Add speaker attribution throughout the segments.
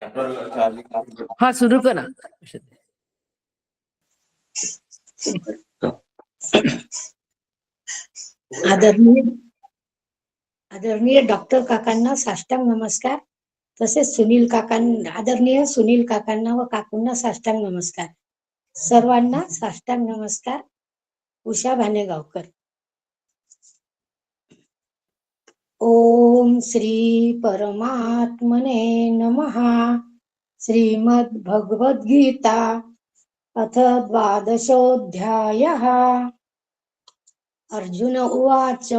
Speaker 1: हा सुरू करा.
Speaker 2: आदरणीय डॉक्टर काकांना साष्टांग नमस्कार. तसेच आदरणीय सुनील काकांना व काकूंना साष्टांग नमस्कार. सर्वांना साष्टांग नमस्कार. उषा भानेगावकर. ओम श्री परमात्मने नमः. श्रीमद् भगवद गीता अथ 12ोऽध्यायः. अर्जुन उवाच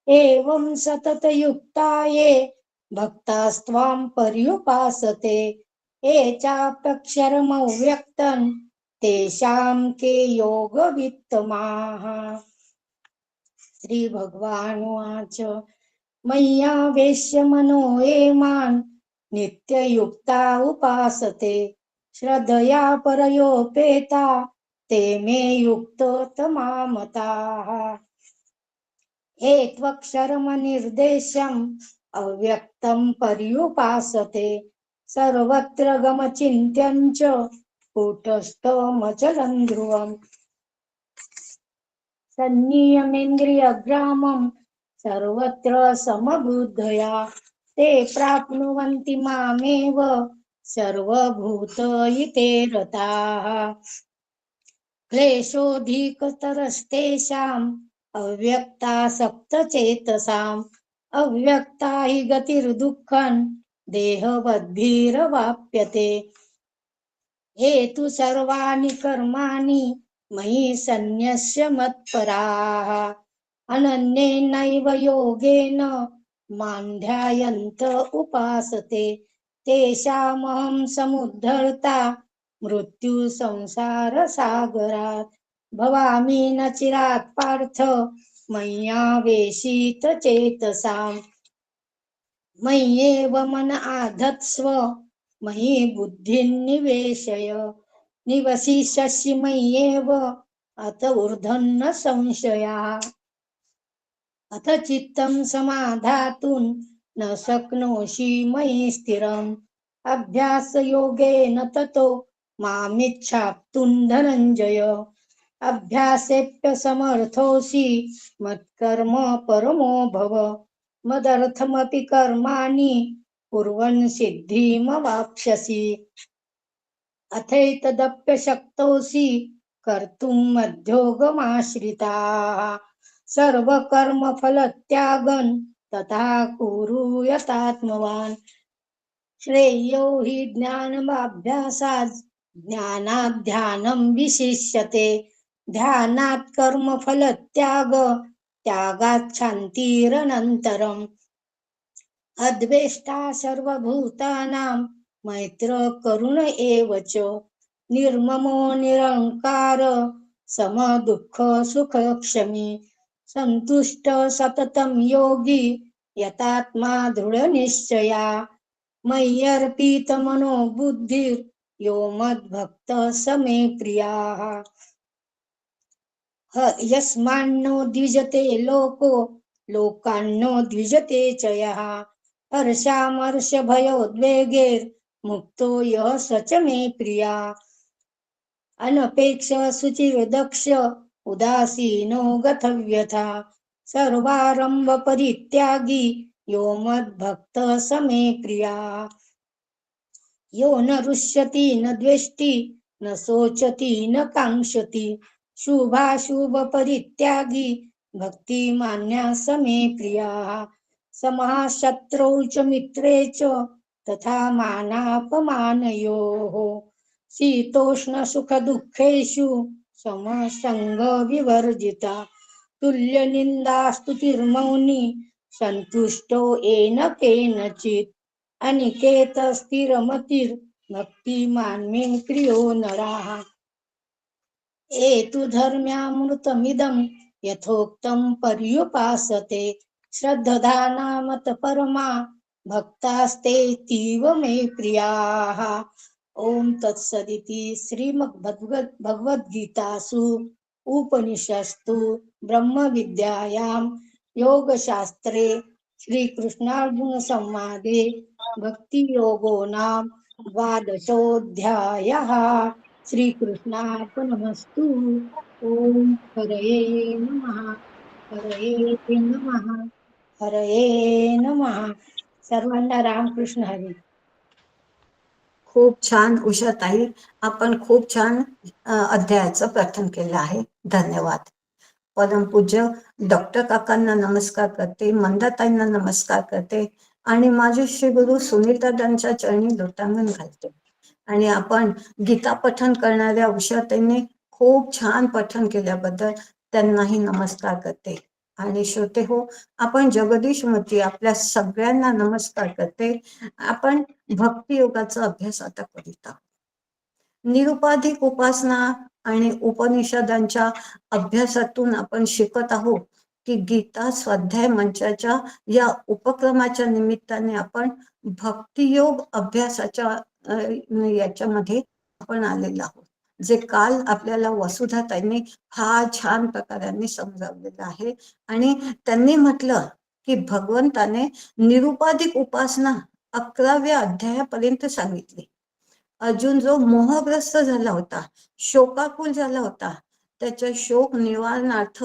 Speaker 2: एवं सततयुक्ता ये भक्तास्त्वां पर्युपासते ये चाप्यक्षरमव्यक्तं तेषां के योगवित्तमाः. श्री भगवान् उवाच मय्यावेश्य मनो ये मां नित्ययुक्ता उपासते श्रद्धया परयोपेता ते मे युक्ततमा मताः. हे त्वक्षरमनिर्देशम् अव्यक्तं पर्युपासते सर्वत्र गमचिन्त्यं च कूटस्थमचलं ध्रुवम्. सन्नियमेन्द्रियग्रामं सर्वत्र समबुद्धया ते प्राप्नुवन्ति मामेव सर्वभूतहिते रताः. क्लेशोऽधिकतरस्तेषाम् अव्यक्तासक्तचेतसाम् अव्यक्ता हि गतिर्दुःखं देहवद्भिरवाप्यते. ये तु सर्वाणि कर्माणि मयि सन्न्यस्य मत्पराः अनन्येनैव योगेन मां ध्यायन्त उपासते तेषामहं समुद्धर्ता मृत्यु संसार सागरात्. भवामि न चिरात् पार्थ मय्यावेशित चेतसाम्. मय्येव मन आधत्स्व मयि बुद्धिं निवेशय निवसिष्यसि मय्येव अत ऊर्ध्वं न संशयः. अथ चित्तं समाधातुं न शक्नोषि मयि स्थिरम् अभ्यासयोगेन ततो मामिच्छाप्तुं धनञ्जय. अभ्यासेऽप्यसमर्थोऽसि मत्कर्म परमो भव मदर्थमपि कर्माणि कुर्वन् सिद्धिमवाप्स्यसि. अथैतदप्यशक्तोऽसि कर्तुं मध्योगमाश्रिताः सर्वकर्मफलत्यागं तथा कुरु यतात्मवान्. श्रेयो हि ज्ञानमभ्यासात् ज्ञानात् ध्यानं विशिष्यते ध्यानात् कर्मफलत्याग त्यागात् शान्तिरनन्तरम्. अद्वेष्टा सर्वभूतानां मैत्र करुण एव च निर्ममो निरहंकार समदुःख सुखक्षमी सन्तुष्ट सततं योगी यतात्मा दृढनिश्चया. मय्यर्पितमनो बुद्धिर्यो मद्भक्तः स मे प्रियः. यस्मान्नो द्विजते लोको लोकान्नो द्विजते च यः हर्षामर्षभयोद्वेगैर्मुक्तो यः स च मे प्रियः. अनपेक्ष शुचिर्दक्ष उदासीनो गतव्यथा सर्वारंभ परित्यागी यो मद्भक्तः स मे प्रियः. यो न रुष्यति न द्वेष्टि न शोचति न कांक्षति शुभाशुभ परित्यागी भक्तिमान्यः स मे प्रियः. समः शत्रौ च मित्रे च तथा मानापमानयोः शीतोष्ण सुख दुःखेषु समसंग विवर्जिता तुल्यनिन्दास्तुतिर्मौनी सन्तुष्टो येन केनचित् अनिकेत स्थिरमतिर्भक्तिमान् मे प्रियो नरः. एतु धर्म्यामृतमिदं यथोक्तं पर्युपासते श्रद्धधाना मतपरमा भक्तास्तेतीव मे प्रियाः. ओम तत्सदिति श्रीमद्भगवद्गीतासु उपनिषत्सु ब्रह्मविद्यायां योगशास्त्रे श्रीकृष्णार्जुन संवादे भक्तियोगो नाम द्वादशोऽध्यायः। श्रीकृष्णार्पणमस्तु। ओम हरये नमः, हरये नमः, हरये नमः. सर्वांना रामकृष्ण हरी.
Speaker 1: खूप छान उषाताई, आपण खूप छान अध्यायाचं पठण केलं आहे. धन्यवाद. परमपूज्य डॉक्टर काकांना नमस्कार करते, मंदाताईंना नमस्कार करते आणि माझे श्री गुरु सुनील दादांच्या चरणी लोटांगण घालते. आणि आपण गीता पठण करणाऱ्या उषाताईंनी खूप छान पठण केल्याबद्दल त्यांनाही नमस्कार करते. आणि श्रोते हो, आपण जगदीशमूर्ती आपल्या सगळ्यांना नमस्कार करते. आपण भक्ती योगाचा अभ्यास आता करीत आहोत. निरुपाधिक उपासना आणि उपनिषदांच्या अभ्यासातून आपण शिकत आहोत की गीता स्वाध्याय मंचाच्या या उपक्रमाच्या निमित्ताने आपण भक्तियोग अभ्यासाच्या याच्यामध्ये आपण आलेलो आहोत, जे काल आपल्याला वसुधाताईंनी फार छान प्रकाराने समजावलेलं आहे. आणि त्यांनी म्हटलं की भगवंताने निरुपाधिक उपासना 11व्या अध्यायापर्यंत सांगितली. अर्जुन जो मोहग्रस्त झाला होता, शोकाकुल झाला होता, त्याच्या शोक निवारणार्थ,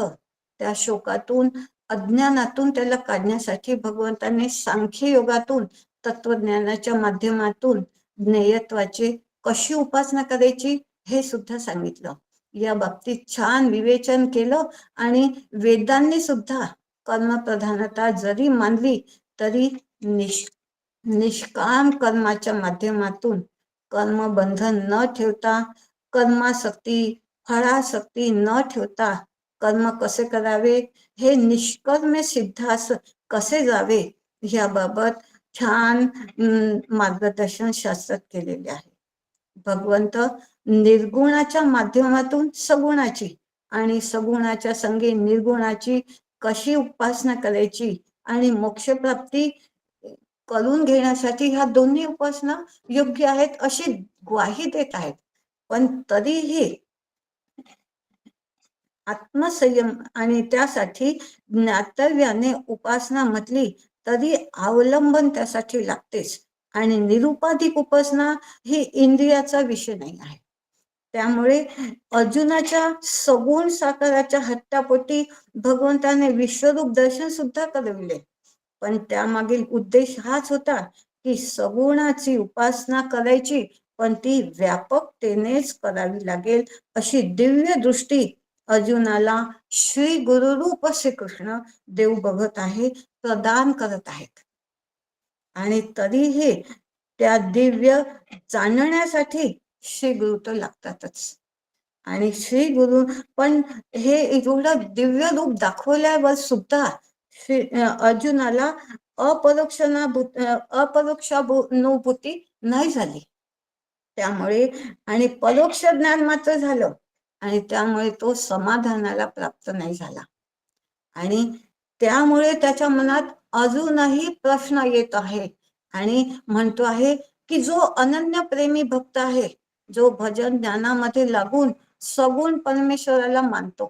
Speaker 1: त्या शोकातून अज्ञानातून त्याला काढण्यासाठी भगवंताने सांख्य योगातून, तत्वज्ञानाच्या माध्यमातून ज्ञेयत्वाची कशी उपासना करायची हे सुद्धा सांगितलं. या बाबतीत छान विवेचन केलं आणि वेदांनी सुद्धा कर्मप्रधानता जरी मानली तरी निष्काम कर्माच्या माध्यमातून कर्मबंधन न ठेवता, कर्मासक्ती फळासक्ती न ठेवता कर्म कसे करावे, हे निष्कर्मे सिद्धास कसे जावे याबाबत छान मार्गदर्शन शास्त्रात केलेले आहे. भगवंत निर्गुणाच्या माध्यमातून सगुणाची आणि सगुणाच्या संगे निर्गुणाची कशी उपासना करायची आणि मोक्षप्राप्ती करून घेण्यासाठी ह्या दोन्ही उपासना योग्य आहेत अशी ग्वाही देत आहेत. पण तरीही आत्मसंयम आणि त्यासाठी ज्ञातव्याने उपासना म्हटली तरी अवलंबन त्यासाठी लागतेच. आणि निरुपाधिक उपासना ही इंद्रियाचा विषय नाही आहे. त्यामुळे अर्जुनाच्या सगुण साकाराच्या हट्टापोटी भगवंताने विश्वरूप दर्शन सुद्धा करविले. पण त्यामागील उद्देश हाच होता की सगुणाची उपासना करायची, पण ती व्यापकतेनेच करावी लागेल अशी दिव्य दृष्टी अर्जुनाला श्री गुरुरूप श्रीकृष्ण देव बघत आहे, प्रदान करत आहेत. आणि तरीही त्या दिव्य जाणण्यासाठी श्री गुरु तर लागतातच. आणि श्री गुरु पण हे एवढं दिव्य रूप दाखवल्यावर सुद्धा अर्जुनाला अपरोक्षानुभूती नाही झाली. त्यामुळे आणि परोक्ष ज्ञान मात्र झालं आणि त्यामुळे तो समाधानाला प्राप्त नाही झाला. आणि त्यामुळे त्याच्या मनात अजूनही प्रश्न येत आहे आणि म्हणतो आहे की जो अनन्य प्रेमी भक्त आहे, जो भजन ज्ञानामध्ये लागून सगुण परमेश्वराला मानतो,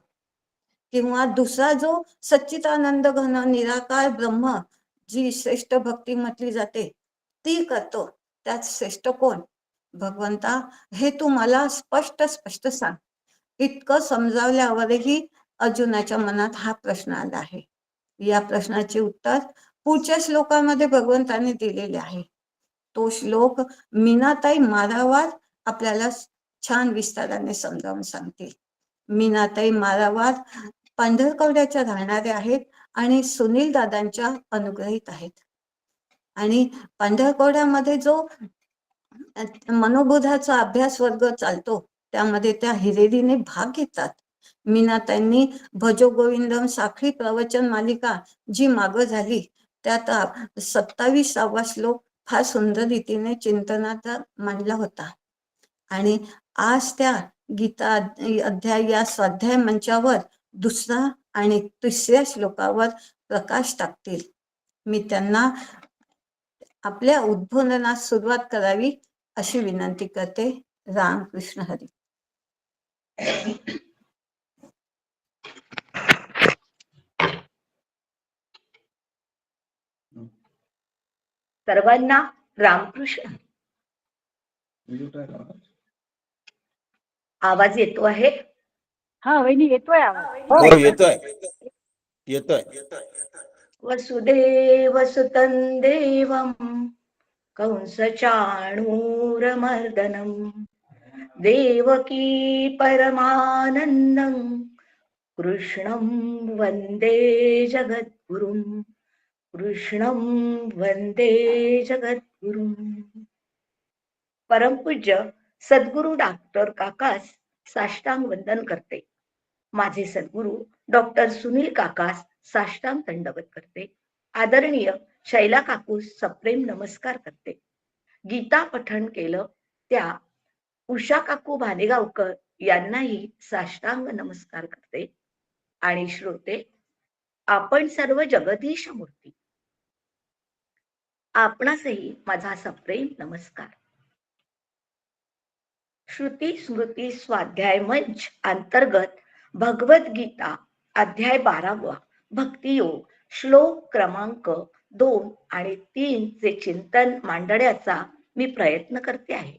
Speaker 1: किंवा दुसरा जो सच्चिदानंद घन निराकार ब्रह्म जी श्रेष्ठ भक्ती म्हटली जाते ती करतो, त्यात श्रेष्ठ कोण? भगवंता, हे तू मला स्पष्ट सांग. इतकं समजावल्यावरही अर्जुनाच्या मनात हा प्रश्न आला आहे. या प्रश्नाचे उत्तर पुढच्या श्लोकामध्ये भगवंताने दिलेले आहे. तो श्लोक मीनाताई मारावार आपल्याला छान विस्ताराने समजावून सांगतील. मीनाताई मारावार पंढरकवड्याच्या राहणाऱ्या आहेत आणि सुनील दादांच्या अनुग्रहित आहेत. आणि पंढरकवड्यामध्ये जो मनोबोधाचा अभ्यास वर्ग चालतो त्यामध्ये त्या हिरेरीने भाग घेतात. मीनाताईंनी भजो गोविंदम साखळी प्रवचन मालिका जी मागं झाली त्यात 27वा श्लोक फार सुंदर रीतीने चिंतनाचा मांडला होता. आणि आज त्या गीता अध्याय या स्वाध्याय मंचावर दुसरा आणि तिसऱ्या श्लोकावर प्रकाश टाकतील. मी त्यांना आपल्या उद्बोधनास सुरुवात करावी अशी विनंती करते. रामकृष्ण हरी.
Speaker 3: सर्वांना रामकृष्ण. आवाज येतो आहे?
Speaker 2: हा वहिनी येतोय आवाज.
Speaker 4: हो येतोय येतोय.
Speaker 3: वसुदेव सुतं देवं कंसचाणूरमर्दनं देवकी परमानन्दं कृष्णं वन्दे जगद्गुरुं. कृष्णं वन्दे जगद्गुरुं. परमपूज्य सद्गुरु डॉक्टर काकास साष्टांग वंदन करते. माझे सद्गुरु डॉक्टर सुनील काकास साष्टांग दंडवत करते. आदरणीय शैला काकूस सप्रेम नमस्कार करते. गीता पठण केलं त्या उषा काकू भानेगावकर यांनाही साष्टांग नमस्कार करते. आणि श्रोते, आपण सर्व जगदीश मूर्ती, आपणासही माझा सप्रेम नमस्कार. श्रुती स्मृती स्वाध्याय मंच अंतर्गत भगवत गीता अध्याय 12 भक्तियोग श्लोक क्रमांक 2 आणि 3 चे चिंतन मांडण्याचा मी प्रयत्न करते आहे.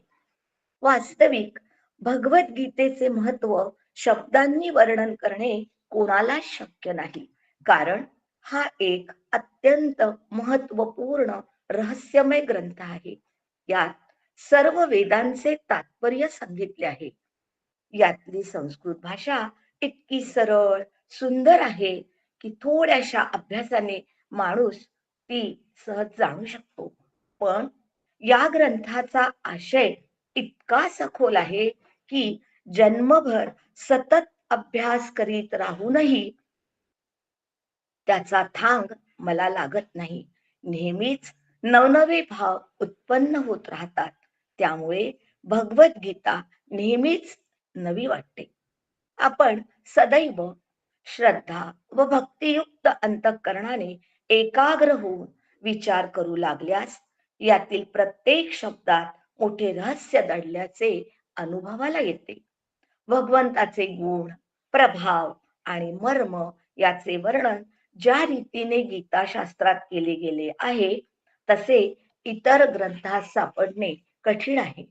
Speaker 3: वास्तविक भगवत गीतेचे महत्व शब्दांनी वर्णन करणे कोणालाच शक्य नाही, कारण हा एक अत्यंत महत्वपूर्ण रहस्यमय ग्रंथ आहे. यात सर्व वेदांचे तात्पर्य सांगितले आहे. यातली संस्कृत भाषा इतकी सरळ सुंदर आहे की थोड्याशा अभ्यासाने माणूस ती सहज जाणू शकतो. पण या ग्रंथाचा आशय इतका सखोल आहे की जन्मभर सतत अभ्यास करीत राहूनही त्याचा थांग मला लागत नाही. नेहमीच नवनवे भाव उत्पन्न होत राहतात. त्यामुळे भगवत गीता नेहमीच नवी वाटते. आपण सदैव श्रद्धा व भक्तियुक्त अंतःकरणाने एकाग्र होऊन विचार करू लागल्यास यातील प्रत्येक शब्दात मोठे रहस्य दडल्याचे अनुभवाला येते. भगवंताचे गुण, प्रभाव आणि मर्म याचे वर्णन ज्या रीतीने गीताशास्त्रात केले गेले आहे तसे इतर ग्रंथात सापडणे कठीण आहे.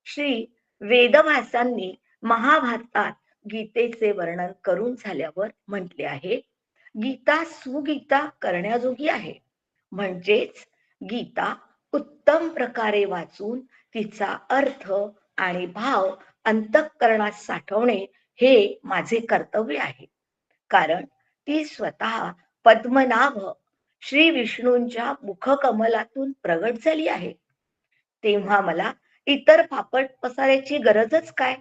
Speaker 3: श्री वेदव्यासांनी महाभारतात गीतेचे वर्णन करून झाल्यावर म्हटले आहे, गीता सुगीता करण्याजोगी आहे. म्हणजेच गीता उत्तम प्रकारे वाचून तिचा अर्थ आणि भाव अंतःकरणात साठवणे हे माझे कर्तव्य आहे. कारण ती स्वतः पद्मनाभ श्री विष्णूंच्या मुखकमलातून प्रगट झाली आहे. तेव्हा मला इतर फापट पसारायची गरजच काय?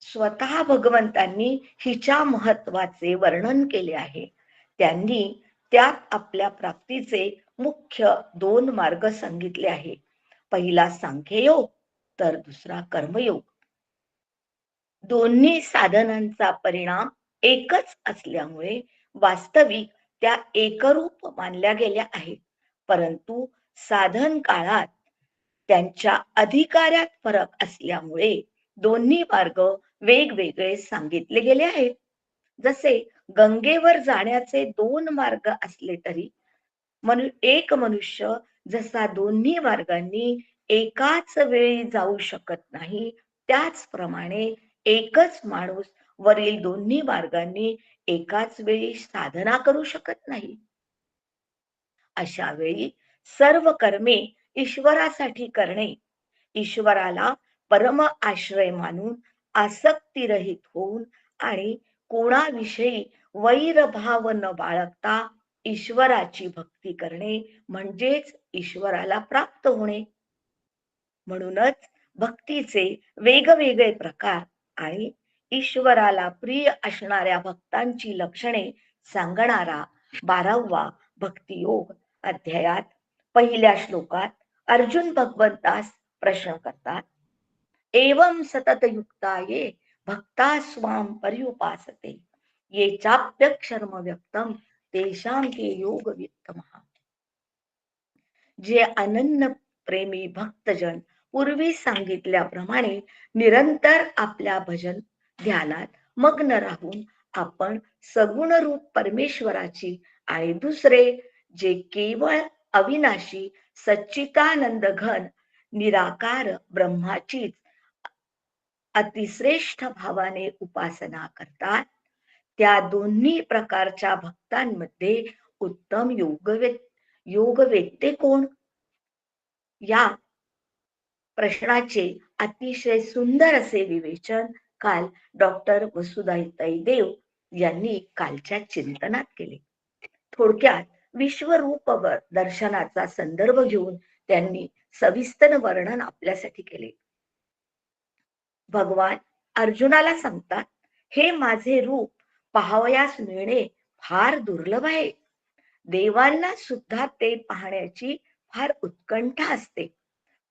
Speaker 3: स्वतः भगवंतांनी हिच्या महत्वाचे वर्णन केले आहे. त्यांनी त्यात आपल्या प्राप्तीचे मुख्य 2 मार्ग सांगितले आहे. पहिला सांख्ययोग तर दुसरा कर्मयोग. दोन्ही साधनांचा परिणाम एकच असल्यामुळे वास्तविक त्या एकरूप मानल्या गेल्या आहेत. परंतु साधन काळात त्यांच्या अधिकारात फरक असल्यामुळे दोन्ही मार्ग वेगवेगळे सांगितले गेले आहेत. जसे गंगेवर जाण्याचे 2 मार्ग असले तरी एक मनुष्य जसा दोन्ही मार्गांनी एकाच वेळी जाऊ शकत नाही, त्याचप्रमाणे एकच माणूस वरील दोन्ही मार्गांनी एकाच वेळी साधना करू शकत नाही. अशा वेळी सर्व कर्मे ईश्वरासाठी करणे, ईश्वराला परम आश्रय मानून आसक्तीरहित होऊन आणि कोणाविषयी वैरभाव न बाळगता ईश्वराची भक्ती करणे म्हणजेच ईश्वराला प्राप्त होणे. म्हणूनच भक्तीचे वेगवेगळे प्रकार आणि ईश्वराला प्रिय असणाऱ्या भक्तांची लक्षणे सांगणारा 12वा भक्तियोग अध्यायात पहिल्या श्लोकात अर्जुन भगवंतास प्रश्न करतात, एवं सतत युक्ता ये भक्ता स्वाम पर्युपासते ये चाप्यक्षरम व्यक्तम तेषां के योग वित्तमः. जे अनन्य प्रेमी भक्तजन पूर्वी सांगितल्याप्रमाणे निरंतर आपल्या भजन ध्यानात मग्न राहून आपण सगुण रूप परमेश्वराची आणि दुसरे जे केवळ अविनाशी सच्चिदानंद घन निराकार ब्रह्माचीच अतिश्रेष्ठ भावाने उपासना करतात, त्या दोन्ही प्रकारच्या भक्तांमध्ये उत्तम योगवेत्ते कोण? या प्रश्नाचे अतिशय सुंदर असे विवेचन काल डॉक्टर वसुधाताई देव यांनी कालच्या चिंतनात केले. थोडक्यात विश्वरूप दर्शनाचा संदर्भ घेऊन त्यांनी सविस्तर वर्णन आपल्यासाठी केले. भगवान अर्जुनाला सांगतात, हे माझे रूप पाहावयास मिळणे फार दुर्लभ आहे. देवांना सुद्धा ते पाहण्याची फार उत्कंठा असते.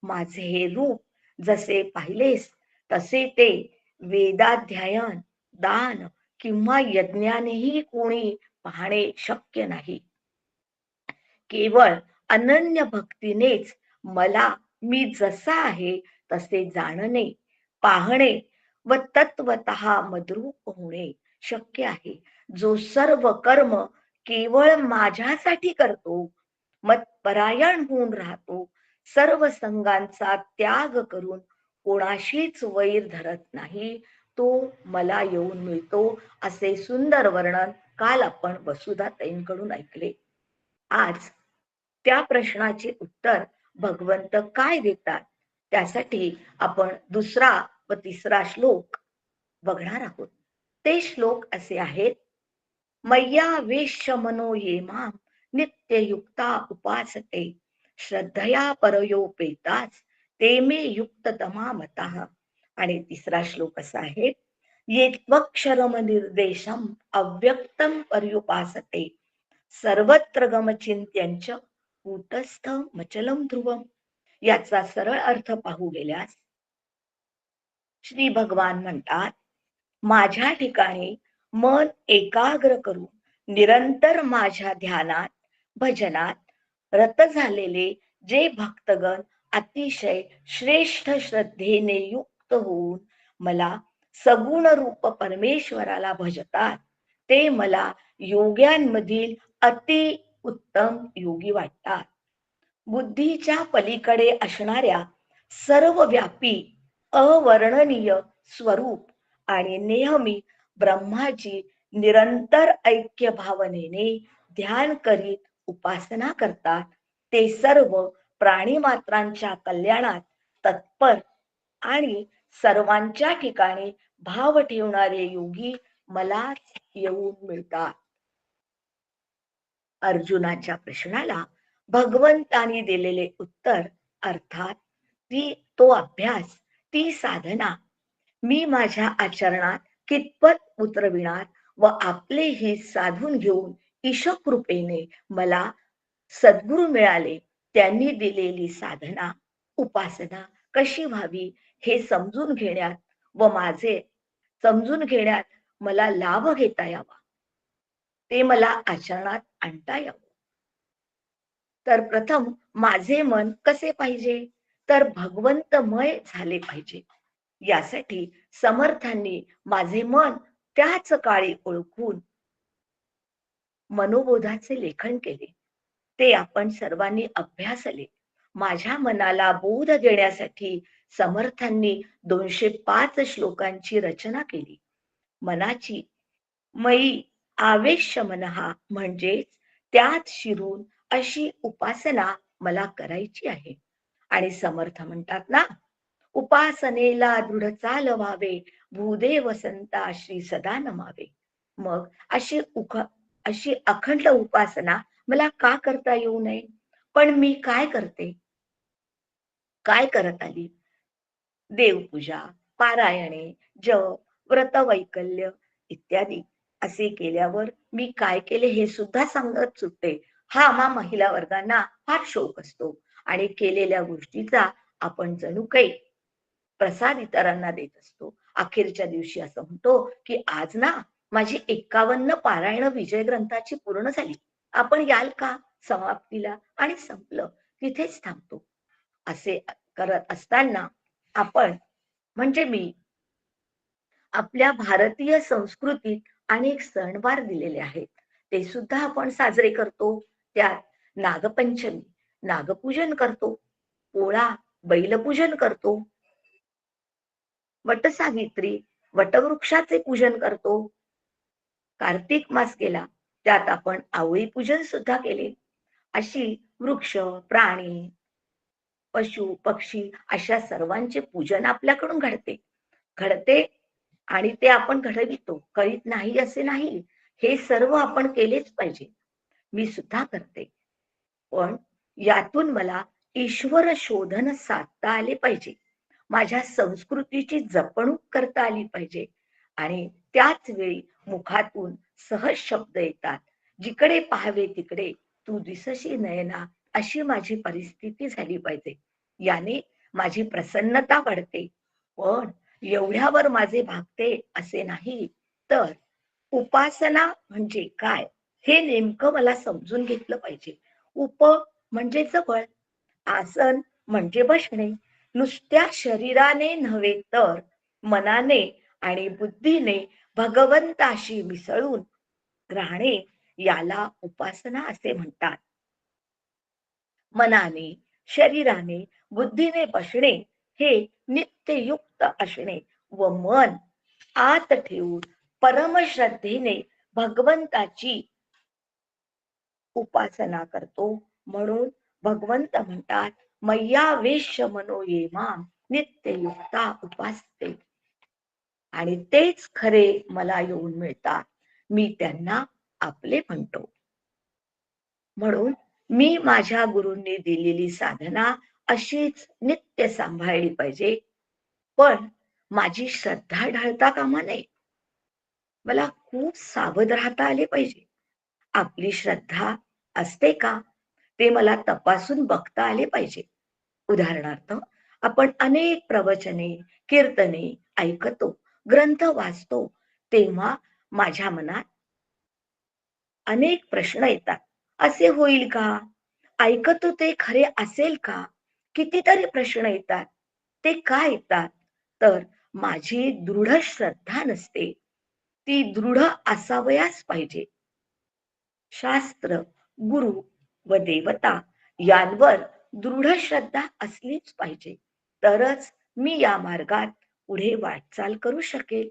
Speaker 3: माझे हे रूप जसे पाहिलेस तसे ते वेदाध्ययन, दान किंवा यज्ञानेही कोणी पाहणे शक्य नाही. केवळ अनन्य भक्तीनेच मला मी जसा आहे तसे जाणणे, पाहणे व तत्वतः मद्रूप होणे शक्य आहे. जो सर्व कर्म केवळ माझ्यासाठी करतो, मतपरायण होऊन राहतो, सर्व संगांचा त्याग करून कोणाशीच वैर धरत नाही, तो मला येऊन मिळतो, असे सुंदर वर्णन काल आपण वसुधाताईंकडून ऐकले. आज त्या प्रश्नाचे उत्तर भगवंत काय देतात त्यासाठी आपण दुसरा व तिसरा श्लोक बघणार आहोत. ते श्लोक असे आहेत. मय्या वेश्य मनो ये माम नित्ययुक्ता उपासते श्रद्धया परयोपेताच ते मे युक्ततमा मतः. आणि तिसरा श्लोक असा आहे. ये त्वक्षरम निर्देशम अव्यक्तम पर्युपासते सर्वत्र गमचिंत्यंच कूटस्थ मचलम ध्रुवम. याचा सरळ अर्थ पाहू गेल्यास श्री भगवान म्हणतात, माझ्या ठिकाणी मन एकाग्र करून निरंतर माझ्या ध्यानात भजनात रत झालेले जे भक्तगण अतिशय श्रेष्ठ श्रद्धेने युक्त होऊन मला सगुण रूप परमेश्वराला भजतात, ते मला योग्यांमधील अति उत्तम योगी वाटतात. बुद्धीच्या पलीकडे असणाऱ्या सर्वव्यापी अवर्णनीय स्वरूप आणि नेहमी ब्रह्माची निरंतर ऐक्य भावनेने ध्यान करीत उपासना करतात, ते सर्व प्राणी मात्रांच्या कल्याणात तत्पर आणि सर्वांच्या ठिकाणी भाव ठेवणारे योगी मला येऊन मिळतात. अर्जुनाच्या प्रश्नाला भगवंतानी दिलेले उत्तर, अर्थात तो अभ्यास, ती साधना मी माझ्या आचरणात कितपत उतरविणार व आपले हे साधून घेऊन ईशकृपेने मला सद्गुरू मिळाले, त्यांनी दिलेली साधना उपासना कशी व्हावी हे समजून घेण्यात व माझे समजून घेण्यात मला लाभ घेता यावा, ते मला आचरणात आणता यावं. तर प्रथम माझे मन कसे पाहिजे, तर भगवंतमय झाले पाहिजे. यासाठी समर्थांनी माझे मन त्याच काळी ओळखून मनोबोधाचे लेखन केले. ते आपण सर्वांनी अभ्यासले. माझ्या मनाला बोध देण्यासाठी समर्थांनी 205 श्लोकांची रचना केली. मनाची मयी आवेश मनहा म्हणजेच त्यात शिरून अशी उपासना मला करायची आहे. आणि समर्थ म्हणतात ना, उपासनेला दृढ चाल व्हावे, भूदेव संता श्री सदा नमावे. मग अशी अखंड उपासना मला का करता येऊ नये? पण मी काय करते, काय करत आली? देवपूजा, पारायणे, जप, व्रतवैकल्य इत्यादी असे केल्यावर मी काय केले हे सुद्धा सांगत सुटते. हा आम्हा महिला वर्गांना फार शौक असतो आणि केलेल्या गोष्टीचा आपण जणू काही प्रसाद इतरांना देत असतो. अखेरच्या दिवशी असं म्हणतो की आज ना माझी 51 पारायण विजय ग्रंथाची पूर्ण झाली, आपण याल का समाप्तीला? आणि संपलं, तिथेच थांबतो. असे करत असताना आपण म्हणजे मी आपल्या भारतीय संस्कृतीत अनेक सणवार दिलेले आहेत, ते सुद्धा आपण साजरे करतो. त्यात नागपंचमी, नागपूजन करतो, पोळा बैलपूजन करतो, वटसावित्री वटवृक्षाचे पूजन करतो. कार्तिक मास गेला त्यात आपण आवळी पूजन सुद्धा केले. अशी वृक्ष, प्राणी, पशु, पक्षी अशा सर्वांचे पूजन आपल्याकडून घडते आणि ते आपण घडवितो. करीत नाही असे नाही. हे सर्व आपण केलेच पाहिजे. मी सुद्धा करते. पण यातून मला ईश्वर शोधन साधता आले पाहिजे. माझ्या संस्कृतीची जपणूक करता आली पाहिजे आणि त्याच वेळी मुखातून सहज शब्द येतात. जिकडे पाहावे तिकडे तू दिसशी नयना, अशी माझी परिस्थिती झाली पाहिजे. याने माझी प्रसन्नता वाढते. पण एवढ्यावर माझे भागते असे नाही, तर उपासना म्हणजे काय हे नेमकं मला समजून घेतलं पाहिजे. उप म्हणजे जवळ, आसन म्हणजे बसणे. नुसत्या शरीराने नव्हे तर मनाने आणि बुद्धीने भगवंताशी मिसळून राहणे याला उपासना असे म्हणतात. मनाने, शरीराने, बुद्धीने बसणे हे नित्ययुक्त असणे व मन आत ठेवून परमश्रद्धेने भगवंताची उपासना करतो. म्हणून भगवंत म्हणतात, मय्यावेश्य मनो ये माम नित्ययुक्ता उपासते. आणि तेच खरे मला येऊन मिळतात. मी त्यांना आपले म्हणतो. म्हणून मी माझ्या गुरूंनी दिलेली साधना अशीच नित्य सांभाळली पाहिजे. पण माझी श्रद्धा ढळता कामा नये. मला खूप सावध राहता आले पाहिजे. आपली श्रद्धा असते का ते मला तपासून बघता आले पाहिजे. उदाहरणार्थ, आपण अनेक प्रवचने, कीर्तने ऐकतो, ग्रंथ वाचतो, तेव्हा माझ्या मनात अनेक प्रश्न येतात. असे होईल का? ऐकतो ते खरे असेल का? कितीतरी प्रश्न येतात. ते का येतात? तर माझी दृढ श्रद्धा नसते. ती दृढ असावयास पाहिजे. शास्त्र, गुरु व देवता यांवर दृढ श्रद्धा असलीच पाहिजे. तरच मी या मार्गात पुढे वाटचाल करू शकेल.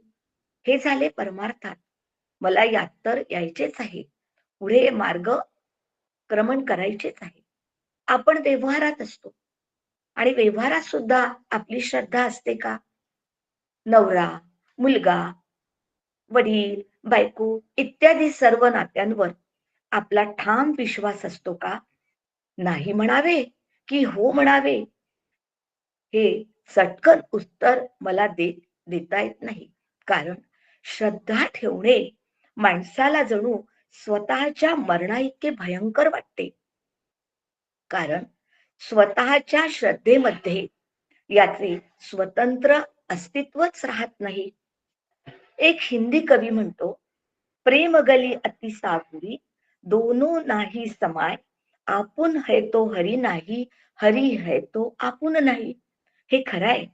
Speaker 3: हे झाले परमार्थात. मला यात तर यायचेच आहे. पुढे मार्ग क्रमण करायचेच आहे. आपण व्यवहारात असतो आणि व्यवहारात सुद्धा आपली श्रद्धा असते का? नवरा, मुलगा, वडील, बायको इत्यादी सर्व नात्यांवर आपला ठाम विश्वास असतो का? नाही म्हणावे की हो म्हणावे हे चटकन उत्तर मला देता येत नाही. कारण श्रद्धा ठेवणे माणसाला जणू स्वतःच्या मरणाइतके भयंकर वाटते. कारण स्वतःच्या श्रद्धेमध्ये याचे स्वतंत्र अस्तित्वच राहत नाही. एक हिंदी कवी म्हणतो, प्रेम गली अति सागुरी, दोनों नाही समाय, आपुन है तो हरी नाही, हरी है तो आपुन नाही. हे खरं आहे.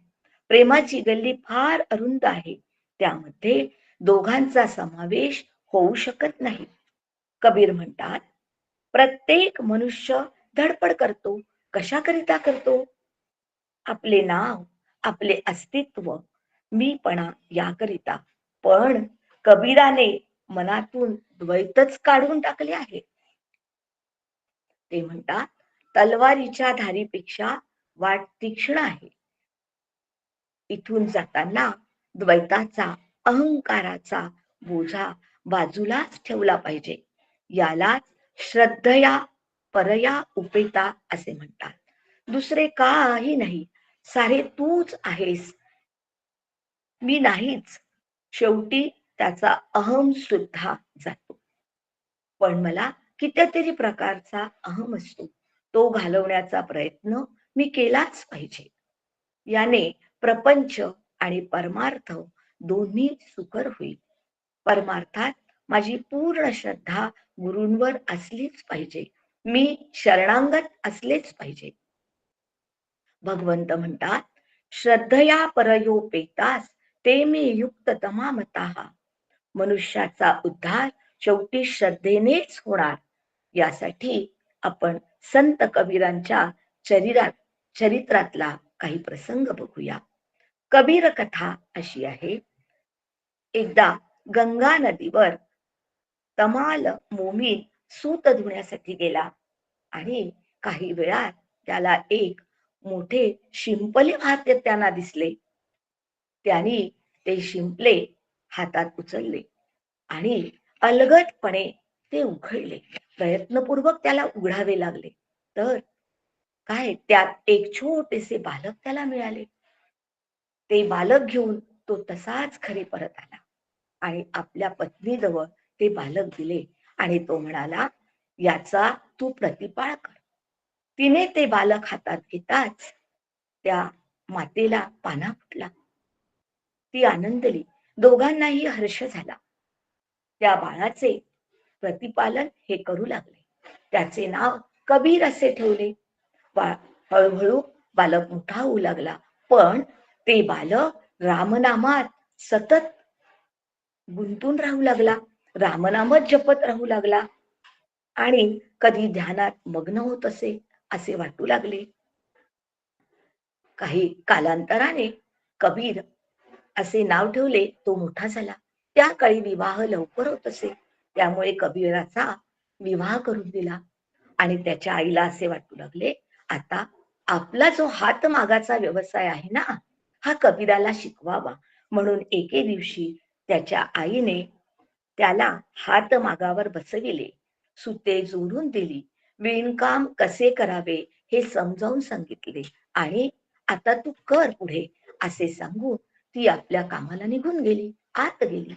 Speaker 3: प्रेमाची गल्ली फार अरुंद आहे. त्यामध्ये दोघांचा समावेश होऊ शकत नाही. कबीर म्हणतात, प्रत्येक मनुष्य धडपड करतो. कशाकरिता करतो? आपले नाव, आपले अस्तित्व, मीपणा याकरिता. पण कबीराने मनातून द्वैतच काढून टाकले आहे. ते म्हणतात, तलवारीच्या धारीपेक्षा वाट तीक्ष्ण आहे. इथून जाताना द्वैताचा, अहंकाराचा बोझा बाजूलाच ठेवला पाहिजे. यालाच श्रद्धया परया उपेता असे म्हणतात. दुसरे काही नाही, सारे तूच आहेस, मी नाहीच. शेवटी त्याचा अहम सुद्धा जातो. पण मला कितीतरी प्रकारचा अहम असतो. तो घालवण्याचा प्रयत्न मी केलाच पाहिजे. याने प्रपंच आणि परमार्थ दोन्ही सुकर होईल. परमार्थात माझी पूर्ण श्रद्धा गुरूंवर असलीच पाहिजे. मी शरणागत असलेच पाहिजे. भगवंत म्हणतात, श्रद्धया परयोपेतास ते मे युक्त तमामतः. मनुष्याचा उद्धार शेवटी श्रद्धेनेच होणार. यासाठी आपण संत कबीरांच्या चरित्रातला काही प्रसंग बघूया. कबीर कथा अशी आहे. एकदा गंगा नदीवर तमाल मोमीन सूत धुण्यासाठी गेला आणि काही वेळात त्याला एक मोठे शिंपले वाहत त्यांना दिसले. त्यांनी ते शिंपले हातात उचलले आणि अलगदपणे ते उघडले. प्रयत्नपूर्वक त्याला उघडावे लागले तर काय त्यात एक छोटेसे बालक त्याला मिळाले. ते बालक घेऊन तो तसाच घरी परत आला आणि आपल्या पत्नीजवळ ते बालक दिले आणि तो म्हणाला, याचा तू प्रतिपाळ कर. तिने ते बालक हातात घेताच त्या मातेला पाना फुटला. ती आनंदली. दोघांनाही हर्ष झाला. त्या बाळाचे प्रतिपालन हे करू लागले. त्याचे नाव कबीर असे ठेवले. हळूहळू बालक मोठा होऊ लागला, पण ते बालक रामनामात सतत गुंतून राहू लागला. रामनामच जपत राहू लागला आणि कधी ध्यानात मग्न होत असे वाटू लागले. काही कालांतराने कबीर असे नाव ठेवले. तो मोठा झाला. त्या काळी विवाह लवकर होत असे, त्यामुळे कबीराचा विवाह करून दिला आणि त्याच्या आईला असे वाटू लागले, आता आपला जो हात मागाचा व्यवसाय आहे ना, हा कबीराला शिकवावा. म्हणून एके दिवशी त्याच्या आईने त्याला हात मागावर बसविले, सुते जोडून दिली, विणकाम कसे करावे हे समजावून सांगितले आणि आता तू कर पुढे असे सांगून ती आपल्या कामाला निघून गेली, आत गेली.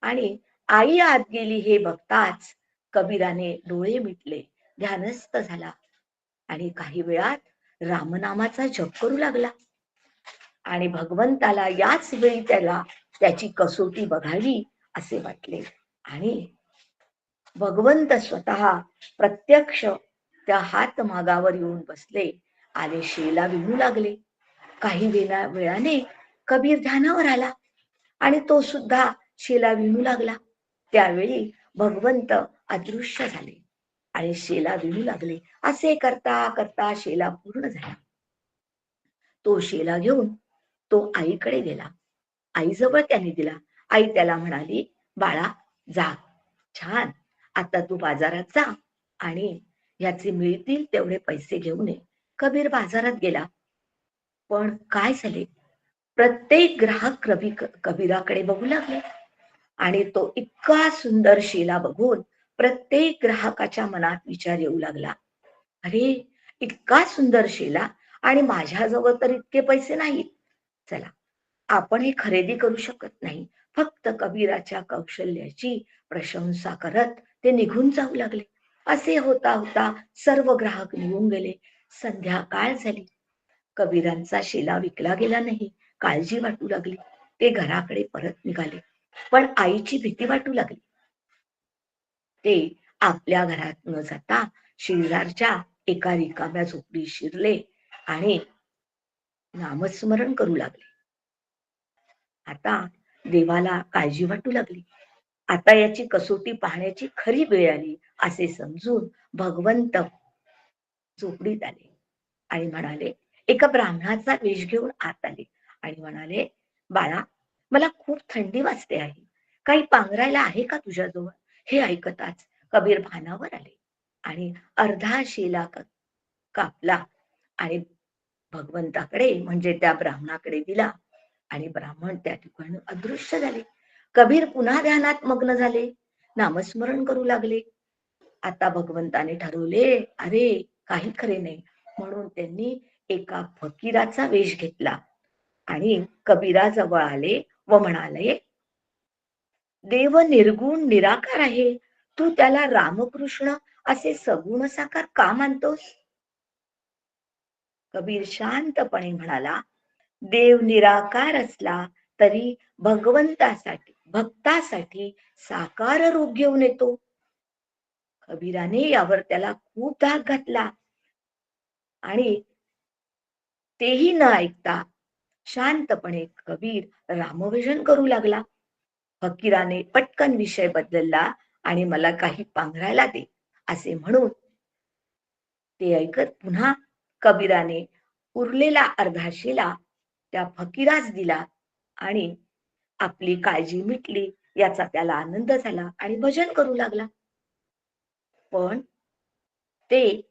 Speaker 3: आणि आई आत गेली हे बघताच कबीराने डोळे मिटले, ध्यानस्थ झाला आणि काही वेळात रामनामाचा जप करू लागला. आणि भगवंताला याच वेळी त्याला त्याची कसोटी बघावी असे वाटले आणि भगवंत स्वतः प्रत्यक्ष त्या हात मागावर येऊन बसले आणि शेला विणू लागले. काही वेळाने कबीर ध्यानावर आला आणि तो सुद्धा शेला विणू लागला. त्यावेळी भगवंत अदृश्य झाले आणि शेला विणू लागले. असे करता करता शेला पूर्ण झाला. तो शेला घेऊन तो आईकडे गेला. आईजवळ त्याने दिला. आई त्याला म्हणाली, बाळा जा, छान, आता तू बाजारात जा आणि याचे मिळतील तेवढे पैसे घेऊन ये. कबीर बाजारात गेला. पण काय झाले, प्रत्येक ग्राहक कबीराकडे बघू लागले आणि तो इतका सुंदर शेला बघून प्रत्येक ग्राहकाच्या मनात विचार येऊ लागला, अरे इतका सुंदर शेला आणि माझ्याजवळ तर इतके पैसे नाहीत. चला, आपण हे खरेदी करू शकत नाही. फक्त कबीराच्या कौशल्याची प्रशंसा करत ते निघून जाऊ लागले. असे होता होता सर्व ग्राहक निघून गेले. संध्याकाळ झाली. कबीरांचा शेला विकला गेला नाही. काळजी वाटू लागली. ते घराकडे परत निघाले, पण आईची भीती वाटू लागली. ते आपल्या घरात न जाता शेजारच्या एका रिकाम्या झोपडीत शिरले आणि नामस्मरण करू लागले. आता देवाला काळजी वाटू लागली. आता याची कसोटी पाहण्याची खरी वेळ आली असे समजून भगवंत झोपडीत आले आणि म्हणाले, एका ब्राह्मणाचा वेश घेऊन आत आले आणि म्हणाले, बाळा मला खूप थंडी वाजते आहे, काही पांघरायला आहे का तुझ्याजवळ? हे ऐकताच कबीर भानावर आले आणि अर्धा शेला कापला आणि भगवंताकडे म्हणजे त्या ब्राह्मणाकडे दिला आणि ब्राह्मण त्या ठिकाणी अदृश्य झाले. कबीर पुन्हा ध्यानात मग्न झाले, नामस्मरण करू लागले. आता भगवंताने ठरवले, अरे काही खरे नाही, म्हणून त्यांनी एका फकीराचा वेश घेतला आणि कबीराजवळ आले व म्हणाले, देव निर्गुण निराकार आहे, तू त्याला रामकृष्ण असे सगुण साकार का मानतोस? कबीर शांतपणे म्हणाला, देव निराकार असला तरी भक्तासाठी साकार रूप घेऊन येतो. कबीराने यावर त्याला खूप धाक घातला आणि तेही न ऐकता शांतपणे कबीर रामभजन करू लागला. फकीराने पटकन विषय बदलला आणि मला काही पांघरायला दे असे म्हणून ते ऐकत पुन्हा कबीराने उरलेला अर्धा शिला त्या फकीरास दिला आणि आपली काळजी मिटली याचा त्याला आनंद झाला आणि भजन करू लागला. पण ते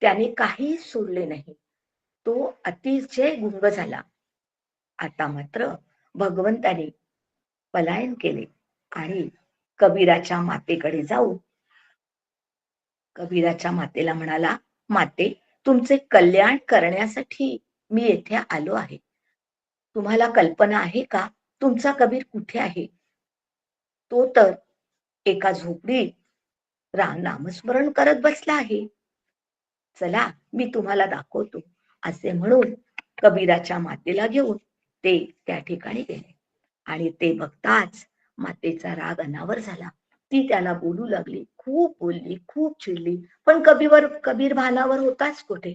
Speaker 3: त्याने काही सोडले नाही. तो अतिशय गुंग झाला. आता मात्र भगवंताने पलायन केले आणि कबीराच्या मातेकडे जाऊन कबीराच्या मातेला म्हणाला, माते, तुमचे कल्याण करण्यासाठी मी येथे आलो आहे. तुम्हाला कल्पना आहे का तुमचा कबीर कुठे आहे? तो तर एका झोपडीत नामस्मरण करत बसला आहे. चला मी तुम्हाला दाखवतो. असे म्हणून कबीराच्या मातेला घेऊन ते त्या ठिकाणी गेले आणि ते बघताच मातेचा राग अनावर झाला. ती त्याला बोलू लागली, खूप बोलली, खूप चिडली, पण कबीर भानावर होताच कुठे.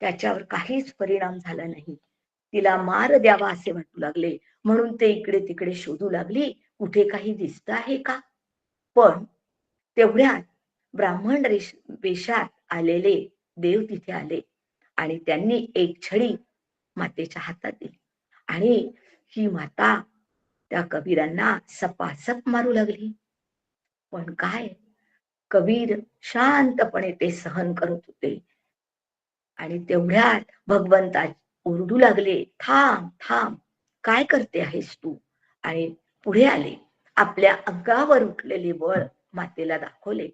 Speaker 3: त्याच्यावर काहीच परिणाम झाला नाही. तिला मार द्यावा असे वाटू लागले, म्हणून ते इकडे तिकडे शोधू लागली, कुठे काही दिसत आहे का. पण तेवढ्यात ब्राह्मण वेशात आलेले देव तिथे आले आणि त्यांनी एक छडी मातेच्या हातात दिली आणि ही माता त्या कबीरांना सपासप मारू लागली. पण काय, कबीर शांतपणे ते सहन करत होते आणि तेवढ्यात भगवंता ओरडू लागले, थांब थांब, काय करते आहेस तू? आणि पुढे आले, आपल्या अंगावर उठलेले बळ मातेला दाखवले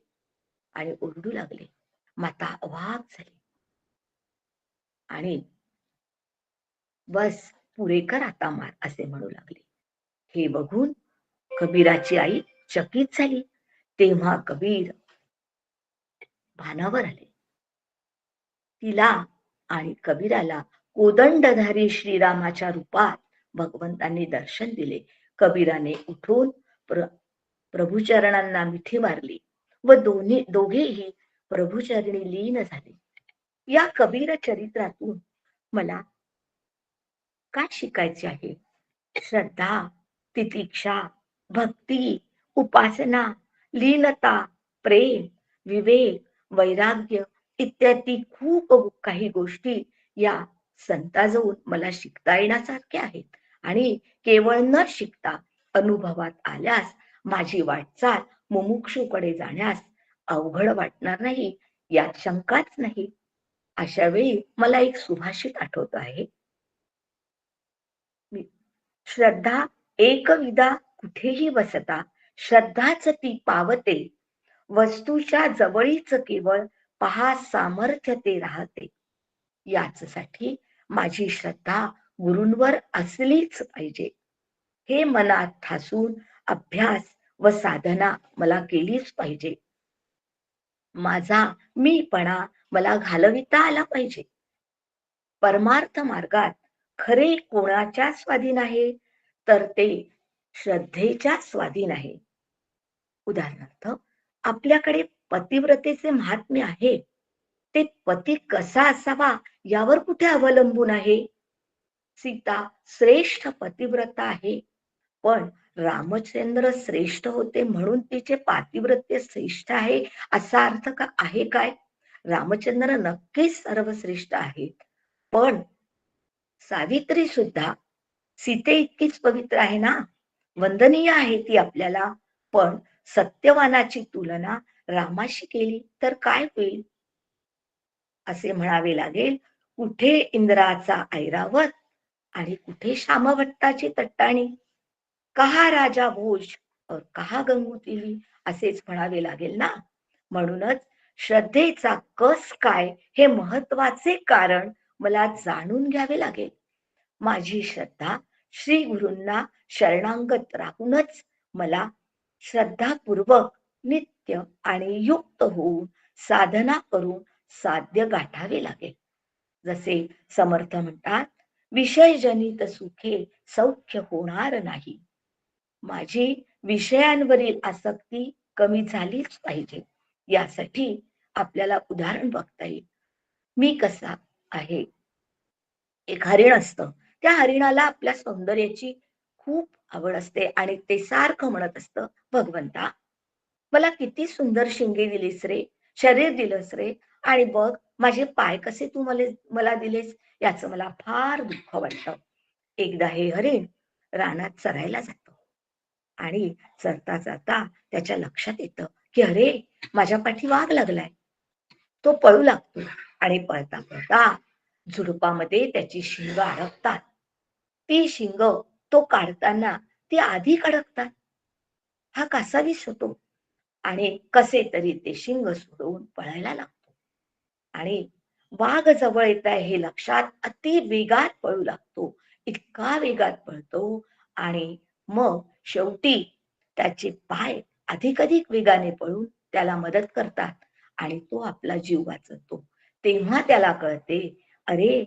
Speaker 3: आणि ओरडू लागले. माता अवाक झाली आणि बस पुरे कर आता मार असे म्हणू लागले. हे बघून कबीराची आई चकित झाली. तेव्हा कबीर भानावर आले. तिला आणि कबीराला कोदंडधारी श्रीरामाच्या रूपात भगवंतांनी दर्शन दिले. कबीराने उठून प्रभुचरणांना मिठी मारली व दोघेही प्रभुचरणी लीन झाले. या कबीर चरित्रातून मला काय शिकायचे आहे? श्रद्धा, तितिक्षा, भक्ती, उपासना, लीनता, प्रेम, विवेक, वैराग्य इत्यादी खूप काही गोष्टी या संताजवळून मला शिकता येण्यासारख्या आहेत आणि केवळ न शिकता अनुभवात आल्यास माझी वाटचाल मुमुक्षूकडे जाण्यास अवघड वाटणार नाही यात शंकाच नाही. अशा वेळी मला एक सुभाषित आठवत आहे. श्रद्धा एकविदा कुठेही बसता, श्रद्धाच ती पावते, वस्तूच्या जवळीच केवळ पहा सामर्थ्य ते राहते. याचसाठी माझी श्रद्धा गुरूंवर असलीच पाहिजे. हे मनात ठासून अभ्यास व साधना मला केलीच पाहिजे. माझा मीपणा मला घालविता आला पाहिजे. परमार्थ मार्गात खरे कोणाच्या स्वाधीन आहे, तर ते श्रद्धेच्या स्वाधीन आहे. उदाहरणार्थ, आपल्याकडे पतिव्रतेचे महात्म्य आहे. ते पती कसा असावा यावर कुठे अवलंबून आहे? सीता श्रेष्ठ पतिव्रता आहे, पण रामचंद्र श्रेष्ठ होते म्हणून तिचे पातिव्रत्य श्रेष्ठ आहे असा अर्थ का आहे काय? रामचंद्र नक्कीच सर्वश्रेष्ठ आहेत, पण सावित्री सुद्धा सीते इतकीच पवित्र आहे ना, वंदनीय आहे ती आपल्याला. पण सत्यवानाची तुलना रामाशी केली तर काय होईल? असे म्हणावे लागेल, कुठे इंद्राचा ऐरावत आणि कुठे श्यामभट्टाची तट्टाणी, कहा राजा भोज और कहा गंगूतिली असेच म्हणावे लागेल ना. म्हणूनच श्रद्धेचा कस काय हे महत्वाचे कारण मला जाणून घ्यावे लागेल. माझी श्रद्धा श्री गुरूंना शरणांगत राहूनच मला श्रद्धापूर्वक नित्य आणि युक्त होऊन साधना करून साध्य गाठावे लागेल. जसे समर्थ म्हणतात, विषयजनित सुखे सौख्य होणार नाही. माझी विषयांवरील आसक्ती कमी झालीच पाहिजे. यासाठी आपल्याला उदाहरण बघता येईल. मी कसा आहे, एक हरिण असतं, त्या हरिणाला आपल्या सौंदर्याची खूप आवड असते आणि ते सारखं म्हणत असतं, भगवंता मला किती सुंदर शिंगे दिलीस रे, शरीर दिलंस रे, आणि बघ माझे पाय कसे तू मला दिलेस, याचं मला फार दुःख वाटतं. एकदा हे हरिण रानात चरायला जातं आणि चरता चरता त्याच्या लक्षात येतं की अरे, माझ्या पाठी वाघ लागलाय. तो पळू लागतो आणि पळता पळता झुडपामध्ये त्याची शिंग अडकतात. ती शिंग तो काढताना ती आधी अडकतात. हा कसा दिसतो? आणि कसे तरी ते शिंग सोडून पळायला लागतो आणि वाघ जवळ येत आहे हे लक्षात अति वेगात पळू लागतो. इतका वेगात पळतो आणि मग शेवटी त्याचे पाय अधिक वेगाने पळून त्याला मदत करतात आणि तो आपला जीव वाचवतो. तेव्हा त्याला कळते, अरे,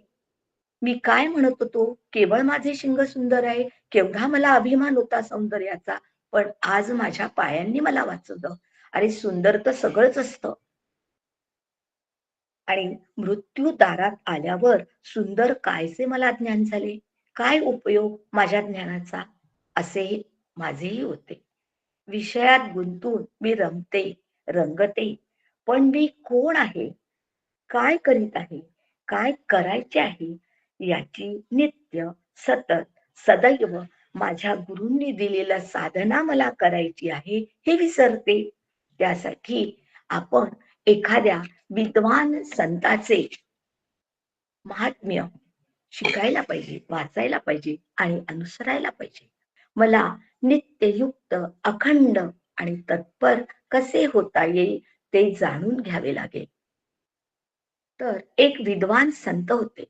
Speaker 3: मी काय म्हणत होतो, केवळ माझे शिंग सुंदर आहे, केवढा मला अभिमान होता सौंदर्याचा, पण आज माझ्या पायांनी मला वाचवलं. अरे, सुंदर तर सगळंच असतं. आणि मृत्यू दारात आल्यावर सुंदर कायचे मला ज्ञान झाले, काय उपयोग माझ्या ज्ञानाचा, असे माझेही होते. विषयात गुंतून मी रमते, रंगते, पण मी कोण आहे, काय करीत आहे, काय करायचे आहे, याची नित्य, सतत, सदैव माझ्या गुरूंनी दिलेल्या साधना मला करायची आहे हे विसरते. त्यासाठी आपण एखाद्या विद्वान संताचे महात्म्य शिकायला पाहिजे, वाचायला पाहिजे आणि अनुसरायला पाहिजे. मला नित्ययुक्त, अखंड आणि तत्पर कसे होता येईल ते जाणून घ्यावे लागेल. तर एक विद्वान संत होते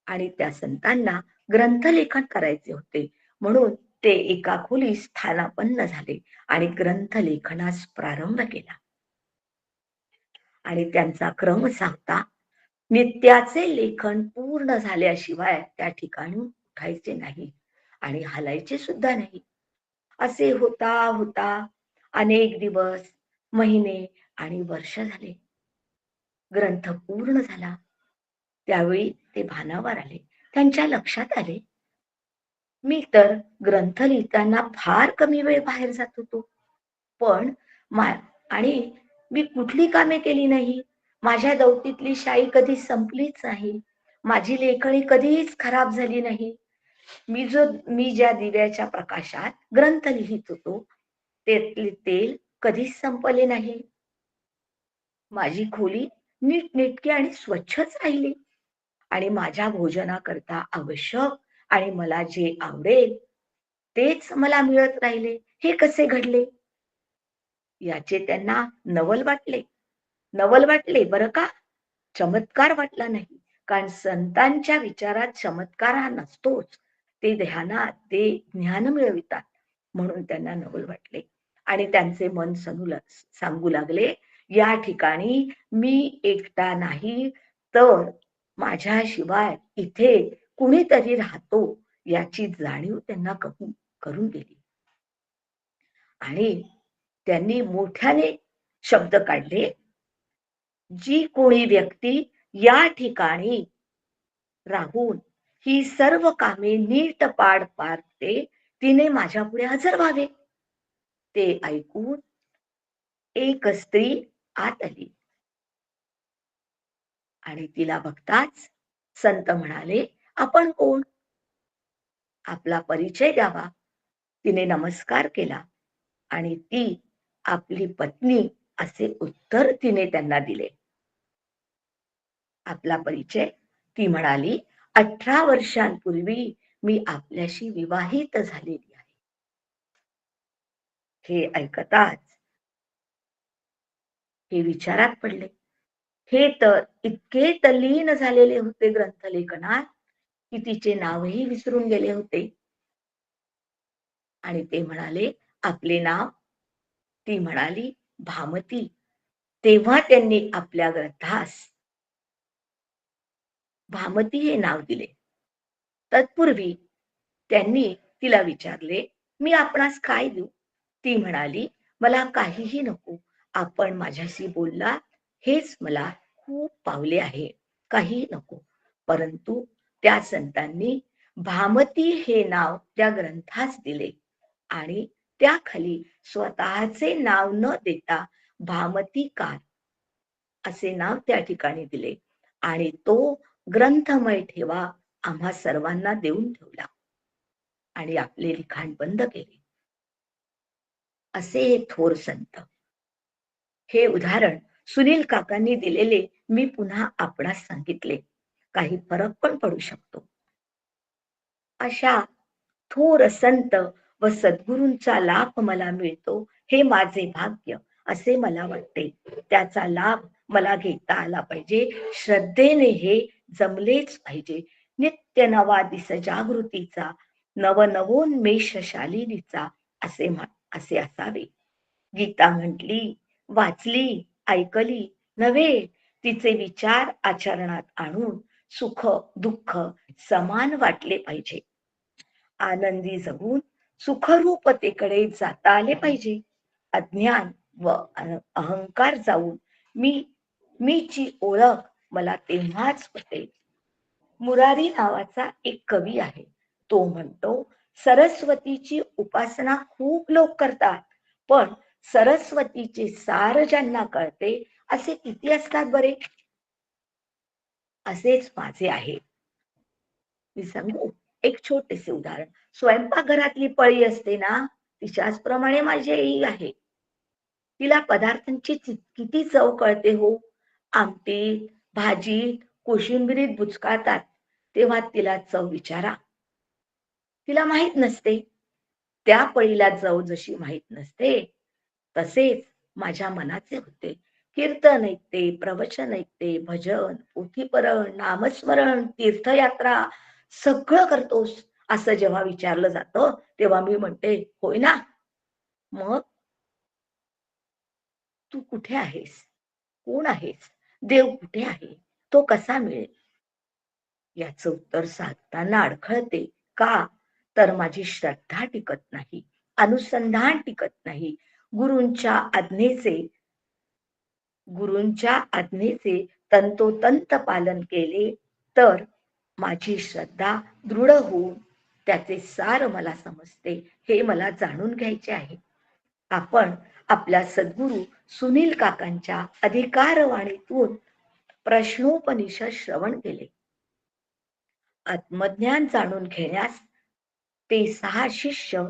Speaker 3: आणि त्या संतांना ग्रंथलेखन करायचे होते. म्हणून ते एका खोलीत स्थानापन्न झाले आणि ग्रंथलेखनास प्रारंभ केला. आणि त्यांचा क्रम सांगता, नित्याचे लेखन पूर्ण झाल्याशिवाय त्या ठिकाणी उठायचे नाही आणि हलायचे सुद्धा नाही. असे होता होता अनेक दिवस, महिने आणि वर्ष झाले. ग्रंथ पूर्ण झाला. त्यावेळी ते भानावर आले. त्यांच्या लक्षात आले, मी तर ग्रंथ लिहिताना फार कमी वेळ बाहेर जात होतो, पण आणि मी कुठली कामे केली नाही. माझ्या दौतीतली शाई कधी संपलीच नाही. माझी लेखणी कधीच खराब झाली नाही. मी ज्या दिव्याच्या प्रकाशात ग्रंथ लिहित होतो, त्यातले तेल कधीच संपले नाही. माझी खोली नीटनेटकी आणि स्वच्छच राहिली आणि माझ्या भोजनाकरता आवश्यक आणि मला जे आवडेल तेच मला मिळत राहिले. हे कसे घडले? याचे त्यांना नवल वाटले बरं का, चमत्कार वाटला नाही. कारण संतांच्या विचारात चमत्कार हा नसतोच. ते ध्यानात ते ज्ञान मिळवितात, म्हणून त्यांना नवल वाटले आणि त्यांचे मन सांगू लागले, या ठिकाणी मी एकटा नाही, तर माझ्याशिवाय इथे कुणीतरी राहतो याची जाणीव त्यांना करून दिली. आणि त्यांनी मोठ्याने शब्द काढले, जी कोणी व्यक्ती या ठिकाणी राहून ही सर्व कामे नीट पार पाडते, तिने माझ्या पुढे हजर व्हावे. ते ऐकून एक स्त्री आत आली आणि तिला बघताच संत म्हणाले, आपण कोण? आपला परिचय द्यावा. तिने नमस्कार केला आणि ती आपली पत्नी असे उत्तर तिने त्यांना दिले. आपला परिचय ती म्हणाली, 18 वर्षांपूर्वी मी आपल्याशी विवाहित झालेली आहे. हे ऐकताच हे विचारात पडले. हे तर इतके तल्लीन झालेले होते ग्रंथलेखनात की तिचे नावही विसरून गेले होते. आणि ते म्हणाले, आपले नाव? ती म्हणाली, भामती. तेव्हा त्यांनी आपल्या ग्रंथास भामती हे नाव दिले. तत्पूर्वी त्यांनी तिला विचारले, मी आपणास काय देऊ? ती म्हणाली, मला काहीही नको. आपण माझ्याशी बोलला हेच मला खूप पावले आहे. काही नको. परंतु त्या संतांनी भामती हे नाव त्या ग्रंथास दिले आणि त्याखाली स्वतःचे नाव न देता भामतीकार असे नाव त्या ठिकाणी दिले आणि तो ग्रंथमय ठेवा आम्हा सर्वांना देऊन ठेवला आणि आपले लिखाण बंद केले. असे हे थोर संत. हे उदाहरण सुनील काकांनी दिलेले मी पुन्हा आपणास सांगितले. काही फरक पण पडू शकतो. अशा थोर संत व सद्गुरूंचा लाभ मला मिळतो हे माझे भाग्य असे मला वाटते. त्याचा लाभ मला घेता आला पाहिजे. श्रद्धेने हे जमलेच पाहिजे. नित्य नवा दिस जागृतीचा नवनवोन्मेष शालिनीचा असे असावे. गीता म्हटली, वाचली, ऐकली नव्हे, तिचे विचार आचरणात आणून सुख दुःख समान वाटले पाहिजे. आनंदी जगून सुखरूपतेकडे जाता आले पाहिजे. अज्ञान व अहंकार जाऊन मीची ओळख मला तेव्हाच होते. मुरारी नावाचा एक कवी आहे. तो म्हणतो, सरस्वतीची उपासना खूप लोक करतात, पण सरस्वतीचे सार ज्यांना कळते असे किती असतात बरे. असेच माझे आहे. मी सांगू एक छोटेसे उदाहरण. स्वयंपाकघरातली पळी असते ना, तिच्याच प्रमाणे माझी आई आहे. तिला पदार्थांची किती चव कळते हो. आमटीत, भाजीत, कोशिंबिरीत बुचकाळतात तेव्हा तिला चव विचारा. तिला माहित नसते. त्या पळीला चव जशी माहित नसते, तसेच माझ्या मनाचे होते. कीर्तन ऐकते, प्रवचन ऐकते, भजन, पोथीपरण, नामस्मरण, तीर्थयात्रा सगळं करतोस असं जेव्हा विचारलं जातं तेव्हा मी म्हणते, होय ना. मग तू कुठे आहेस? कोण आहेस? देव कुठे आहे? तो कसा मिळेल? याचं उत्तर साधताना अडखळते. का? तर माझी श्रद्धा टिकत नाही, अनुसंधान टिकत नाही. गुरूंच्या आज्ञेचे तंतोतंत पालन केले तर माझी श्रद्धा दृढ होऊन त्याचे सार मला समजते. हे मला जाणून घ्यायचे आहे. आपण आपल्या सद्गुरू सुनील काकांच्या अधिकारवाणीतून प्रश्नोपनिषद श्रवण केले. आत्मज्ञान जाणून घेण्यास ते 6 शिष्य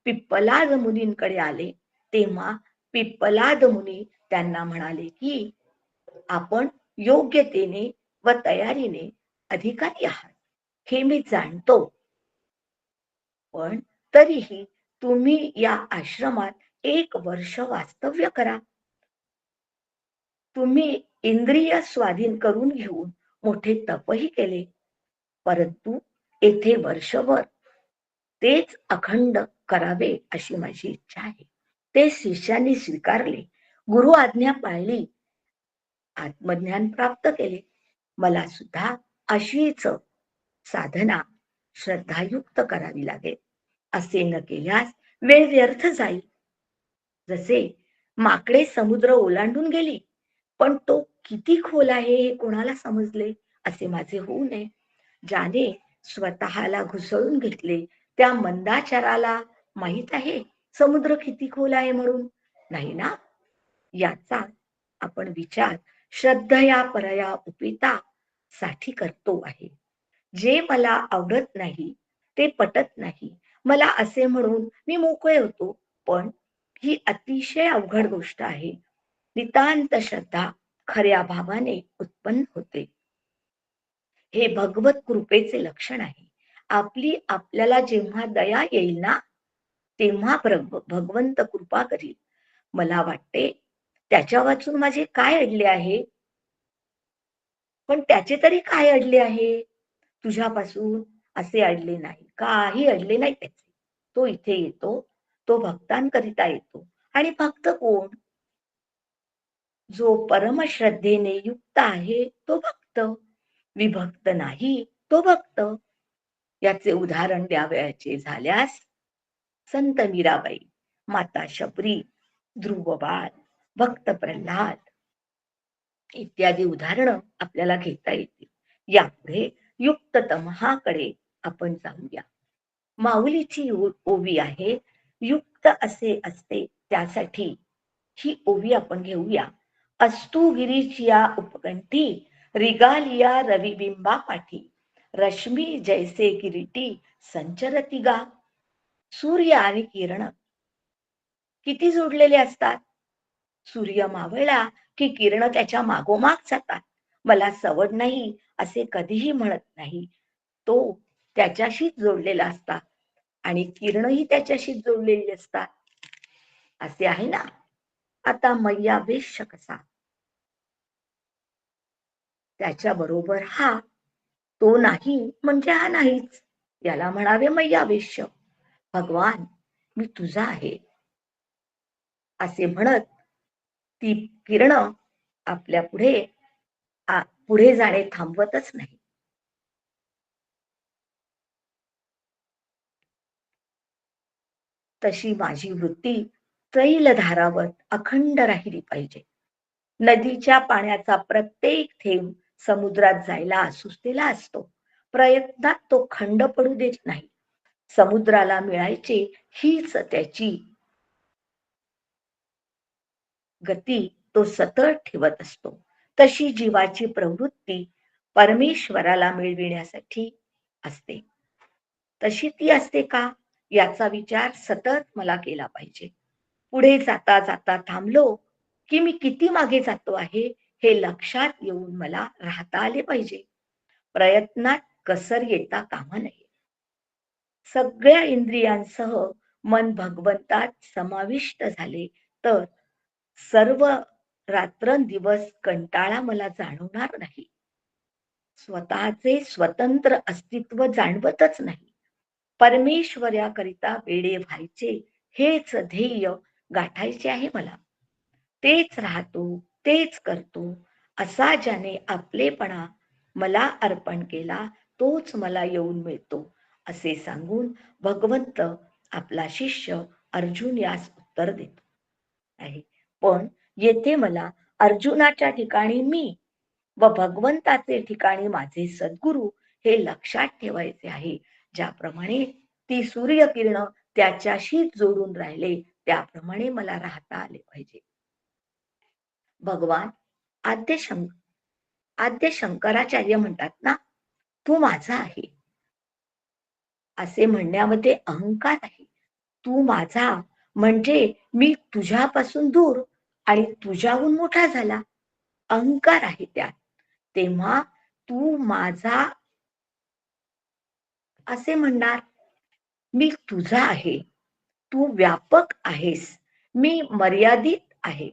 Speaker 3: पिप्पलाद मुनींकडे आले. तेव्हा पिप्पलाद मुनी त्यांना म्हणाले की आपण योग्यतेने व तयारीने अधिकारी आहात हे मी जाणतो, पण तरीही तुम्ही या आश्रमात 1 वर्ष वास्तव्य करा. तुम्ही इंद्रिय स्वाधीन करून घेऊन मोठे तपही केले, परंतु येथे वर्षभर तेच अखंड करावे अशी माझी इच्छा आहे. ते शिष्यांनी स्वीकारले. गुरु आज्ञा पाळली. आत्मज्ञान प्राप्त केले. मला सुद्धा अशीच साधना श्रद्धायुक्त करावी लागेल. असे न केल्यास वेळ व्यर्थ जाईल. जसे माकडे समुद्र ओलांडून गेली, पण तो किती खोल आहे हे कोणाला समजले असे माझे होऊ नये. ज्याने स्वतःला घुसळून घेतले त्या मंदाचाराला माहित आहे समुद्र किती खोल आहे म्हणून? नाही ना. याचा आपण विचार श्रद्धया परया उपिता साठी करतो आहे. जे मला आवडत नाही, ते पटत नाही, मला असे म्हणून मी मोकळे होतो. पण ही अतिशय अवघड गोष्ट आहे. नितांत श्रद्धा खऱ्या भावाने उत्पन्न होते. हे भगवत कृपेचे लक्षण आहे. आपल्याला जेव्हा दया येईल ना, तेव्हा भगवंत कृपा करील. मला वाटते त्याच्या वाचून माझे काय अडले आहे, पण त्याचे तरी काय अडले आहे? तुझ्यापासून असे अडले नाही, काही अडले नाही त्याचे. तो इथे येतो, तो भक्तांकरिता येतो. आणि भक्त कोण? जो परमश्रद्धेने युक्त आहे तो भक्त. विभक्त नाही तो भक्त. याचे उदाहरण द्यावयाचे झाल्यास संत मीराबाई, माता शबरी, ध्रुवबाळ, भक्त प्रल्हाद इत्यादी उदाहरणं आपल्याला घेता येतील. यापुढे युक्ततमहाकडे आपण जाऊया. माऊलीची ओवी आहे, युक्त असे असते, त्यासाठी ही ओवी आपण घेऊया. अस्तु गिरीचिया उपकंठी रिगालिया रविबिंबा पाठी रश्मी जैसे किरीटी संचरती गा. सूर्य आणि किरण किती जोडलेले असतात. सूर्य मावळला की किरण त्याच्या मागोमाग जातात. मला सवड नाही असे कधीही म्हणत नाही. तो त्याच्याशीच जोडलेला असतात आणि किरणही त्याच्याशीच जोडलेली असतात. असे आहे ना. आता मैयावेश कसा, त्याच्या बरोबर हा, तो नाही म्हणजे हा नाहीच, याला म्हणावे मैयावेश. भगवान मी तुझा आहे असे म्हणत ती किरण आपल्या पुढे जाणे थांबवतच नाही. तशी माझी वृत्ती तैलधारावत अखंड राहिली पाहिजे. नदीच्या पाण्याचा प्रत्येक थेंब समुद्रात जायला सुचलेला असतो. प्रयत्नात तो खंड पडू देत नाही. समुद्राला मिळायचे हीच त्याची गती तो सतत ठेवत असतो. तशी जीवाची प्रवृत्ती परमेश्वराला मिळविण्यासाठी असते. तशी ती असते का, याचा विचार सतत मला केला पाहिजे. पुढे जाता जाता थांबलो की मी किती मागे जातो आहे हे लक्षात येऊन मला राहता आले पाहिजे. प्रयत्नात कसर येता कामा नये. सगळ्या इंद्रियांसह मन भगवंतात समाविष्ट झाले तर सर्व रात्रंदिवस कंटाळा मला जाणवणार नाही. स्वतःचे स्वतंत्र अस्तित्व जाणवतच नाही. परमेश्वराकरिता वेडे व्हायचे हेच ध्येय गाठायचे आहे मला. तेच राहतो, तेच करतो असा ज्याने आपलेपणा मला अर्पण केला तोच मला येऊन मिळतो असे सांगून भगवंत आपला शिष्य अर्जुन यास उत्तर देतो आहे. पण येथे मला अर्जुनाच्या ठिकाणी मी व भगवंताचे ठिकाणी माझे सद्गुरु हे लक्षात ठेवायचे आहे. ज्याप्रमाणे ती सूर्यकिरण त्याच्याशी जोडून राहिले त्याप्रमाणे मला राहता आले पाहिजे. भगवान आद्य शंकराचार्य म्हणतात ना, तू माझा आहे असे म्हणण्यामध्ये अहंकार आहे. तू माझा म्हणजे मी तुझ्यापासून दूर आणि तुझ्याहून मोठा झाला, अहंकार आहे त्यात. तेव्हा तू माझा असे म्हणणार. मी तुझा आहे, तू व्यापक आहेस, मी मर्यादित आहे.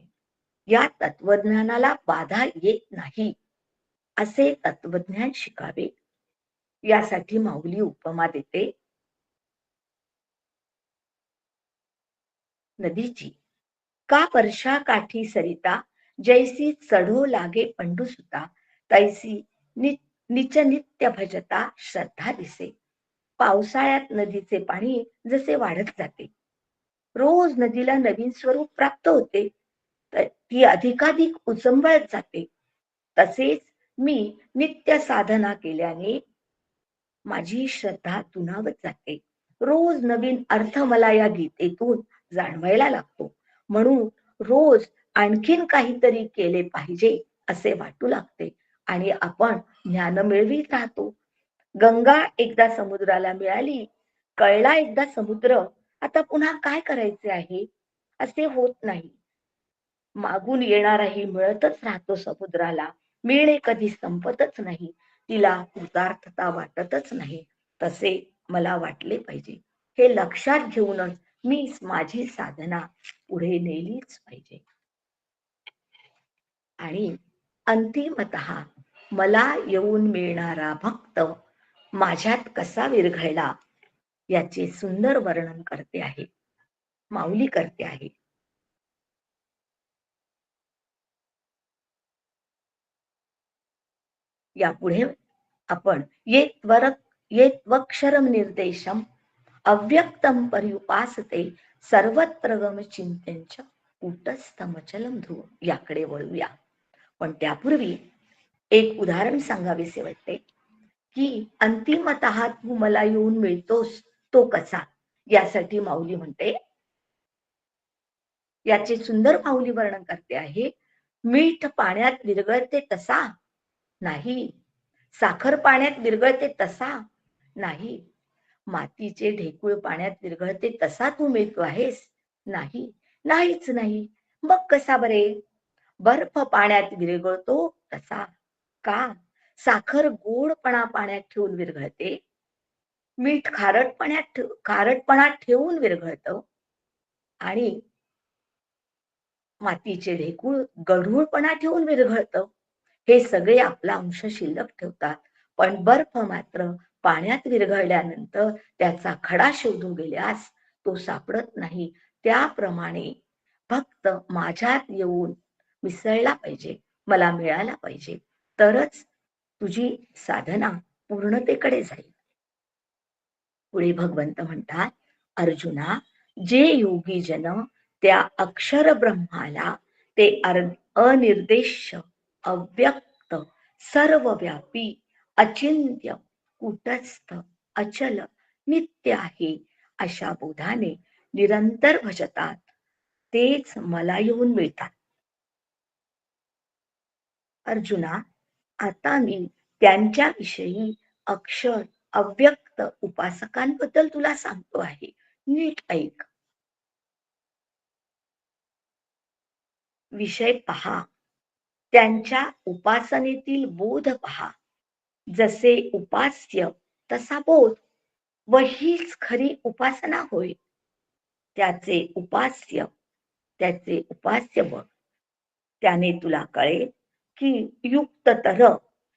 Speaker 3: या तत्वज्ञानाला बाधा येत नाही असे तत्वज्ञान शिकावे. यासाठी माऊली उपमा देते नदीची. का वर्षा काठी सरिता जैसी चढो लागे पंडुसुता तैसी निच नित्य भजता श्रद्धा दिसे. पावसाळ्यात नदीचे पाणी जसे वाढत जाते, रोज नदीला नवीन स्वरूप प्राप्त होते, ती अधिकाधिक उचंबळत जाते. तसेच मी नित्य साधना केल्याने माझी श्रद्धा तुनावत जाते. रोज नवीन अर्थ मला या गीतेतून जाणवायला लागतो. म्हणून रोज आणखीन काहीतरी केले पाहिजे असे वाटू लागते आणि आपण ज्ञान मिळवीत राहतो. गंगा एकदा समुद्राला मिळाली, कळला एकदा समुद्र, आता पुन्हा काय करायचे आहे असे होत नाही. मागून येणाराही मिळतच राहतो समुद्राला. मिळणे कधी संपतच नाही. तिला कृतार्थता वाटतच नाही. तसे मला वाटले पाहिजे. हे लक्षात घेऊनच मी माझी साधना पुढे नेलीच पाहिजे. आणि अंतिमतः मला येऊन मिळणारा भक्त माझ्यात कसा विरघळला याचे सुंदर वर्णन करते आहे, माऊली करते आहे. यापुढे आपण येत्वक्षरम निर्देशम अव्यक्तम पर्युपासते सर्वत्र गम चिंत्यंच कूटस्थमचलम ध्रुव याकडे वळूया. पण त्यापूर्वी एक उदाहरण सांगावेसे वाटते की अंतिमतः तू मला येऊन मिळतोस तो कसा. यासाठी माऊली म्हणते, याचे सुंदर माऊली वर्णन करते आहे. मीठ पाण्यात विरघळते तसा नाही, साखर पाण्यात विरघळते तसा नाही, मातीचे ढेकूळ पाण्यात विरघळते तसा तू मिळतो आहेस नाही, नाहीच नाही. मग कसा बरे? बर्फ पाण्यात विरघळतो तसा का? साखर गोडपणा पाण्यात ठेवून विरघळते, मीठ खारटपणात ठेवून विरघळतं आणि मातीचे ढेकूळ गढूळपणा ठेवून विरघळतं. हे सगळे आपला अंश शिल्लक ठेवतात, पण बर्फ मात्र पाण्यात विरघळल्यानंतर त्याचा खडा शोधून गेल्यास तो सापडत नाही. त्याप्रमाणे भक्त माझ्यात येऊन मिसळला पाहिजे, मला मिळाला पाहिजे, तरच तुझी साधना पूर्णतेकडे जाईल. पुढे भगवंत म्हणतात, अर्जुना, जे योगी जन त्या अक्षर ब्रह्माला ते अनिर्देश, अव्यक्त, सर्वव्यापी, अचिंत्य, कुटस्थ, अचल, नित्य आहे अशा बोधाने निरंतर भजतात, तेच मला येऊन मिळतात. अर्जुना, आता मी त्यांच्याविषयी अक्षर अव्यक्त उपासकांबद्दल तुला सांगतो आहे, नीट ऐक. विषय पहा, त्यांच्या उपासनेतील बोध पहा. जसे उपास्य तसा बोध, व हीच खरी उपासना होय. त्याचे उपास्य बळ. त्याने तुला कळेल की युक्ततर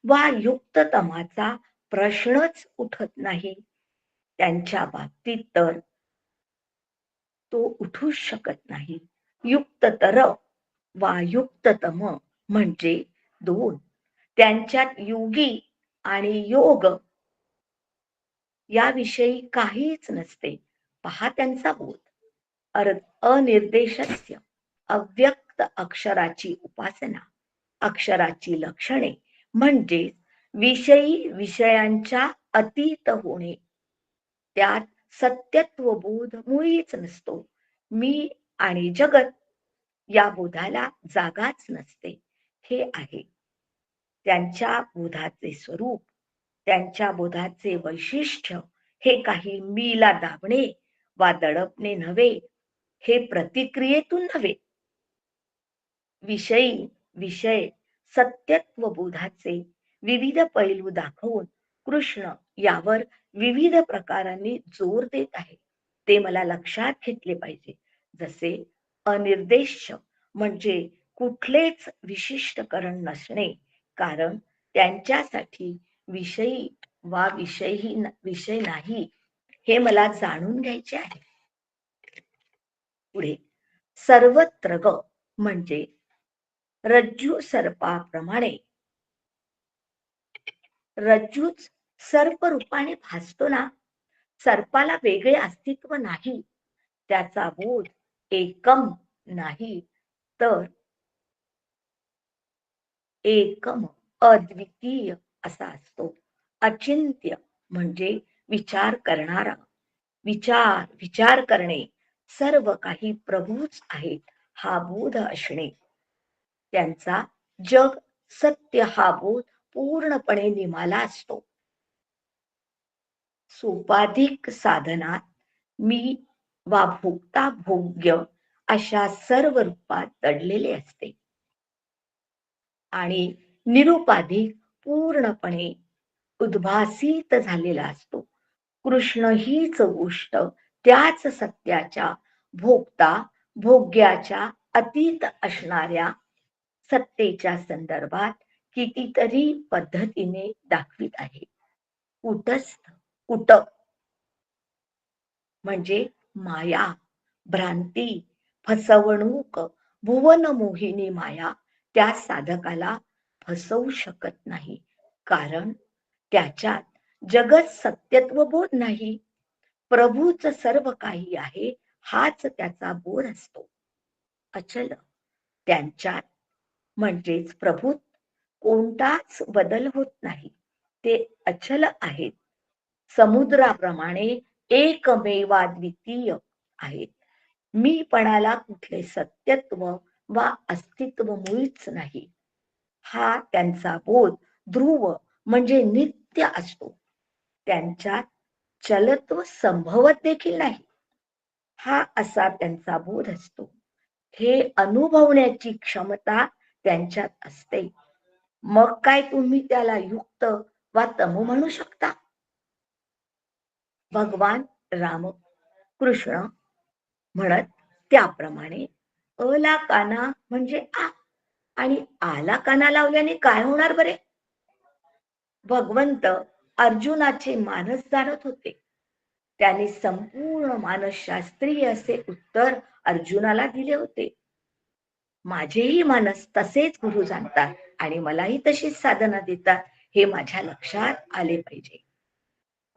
Speaker 3: वा युक्ततमाचा प्रश्नच उठत नाही. त्यांच्या बाबतीत तर तो उठूच शकत नाही. युक्ततर वा युक्ततम म्हणजे दोन. त्यांच्यात योगी आणि योग याविषयी काहीच नसते. पहा त्यांचा बोध. अनिर्देशस्य, अव्यक्त अक्षराची उपासना, अक्षराची लक्षणे म्हणजे विषयी विषयांच्या अतीत होणे. त्यात सत्यत्व बोध मुळीच नसतो. मी आणि जगत या बोधाला जागाच नसते. हे आहे त्यांच्या बोधाचे स्वरूप. त्यांच्या बोधाचे वैशिष्ट्य हे काही मीला दाबणे वा दडपणे नव्हे, हे प्रतिक्रियेतून नव्हे. विषय सत्यत्व बोधाचे विविध पैलू दाखवून कृष्ण यावर विविध प्रकारांनी जोर देत आहे. ते मला लक्षात घेतले पाहिजे. जसे अनिर्देश म्हणजे कुठलेच विशिष्टकरण नसणे, कारण त्यांच्यासाठी विषयी वा विषय नाही, हे मला जाणून घ्यायचे आहे. पुढे सर्वत्र ग म्हणजे रज्जू सर्पाप्रमाणे. रज्जूच सर्प रूपाने भासतो ना. सर्पाला वेगळे अस्तित्व नाही. त्याचा बोध एकम नाही, तर एकम अद्वितीय असा असतो. अचिंत्य म्हणजे विचार करणारा. विचार करणे, सर्व काही प्रभूच आहेत हा बोध असणे. त्यांचा जग सत्य हा बोध पूर्णपणे निमाला असतो. सोपाधिक साधनात मी वा भोगता भोग्य अशा सर्व रूपात दडलेले असते आणि निरुपाधिक पूर्णपणे उद्भासित झालेला असतो. कृष्ण हीच गोष्ट त्याच सत्याच्या भोग्याच्या अतीत असणाऱ्या सत्तेच्या संदर्भात कितीतरी पद्धतीने दाखवित आहे. कुट म्हणजे माया, भ्रांती, फसवणूक, भुवन मोहिनी माया त्या साधकाला फसवू शकत नाही, कारण त्याच्यात जगत सत्यत्व बोध नाही. प्रभूच सर्व काही आहे हाच त्याचा बोध असतो. अचल, त्यांच्यात म्हणजेच प्रभूत कोणताच बदल होत नाही. ते अचल आहेत. समुद्राप्रमाणे एकमेवाद्वितीय आहेत. मीपणाला कुठले सत्यत्व वा अस्तित्व मुळीच नाही. हा त्यांचा बोध ध्रुव म्हणजे नित्य असतो. त्यांच्यात चलत्व संभवत देखील नाही. हा असा त्यांचा बोध असतो. हे अनुभवण्याची क्षमता त्यांच्यात असते. मग काय तुम्ही त्याला युक्त वा तम म्हणू शकता? भगवान राम कृष्ण म्हणत त्याप्रमाणे अला काना म्हणजे आ आणि आला काना लावल्याने काय होणार बरे? भगवंत अर्जुनाचे मानस जाणत होते. त्याने संपूर्ण मानसशास्त्रीय असे उत्तर अर्जुनाला दिले होते. माझेही मानस तसेच गुरु जाणतात आणि मलाही तशीच साधना देतात हे माझ्या लक्षात आले पाहिजे.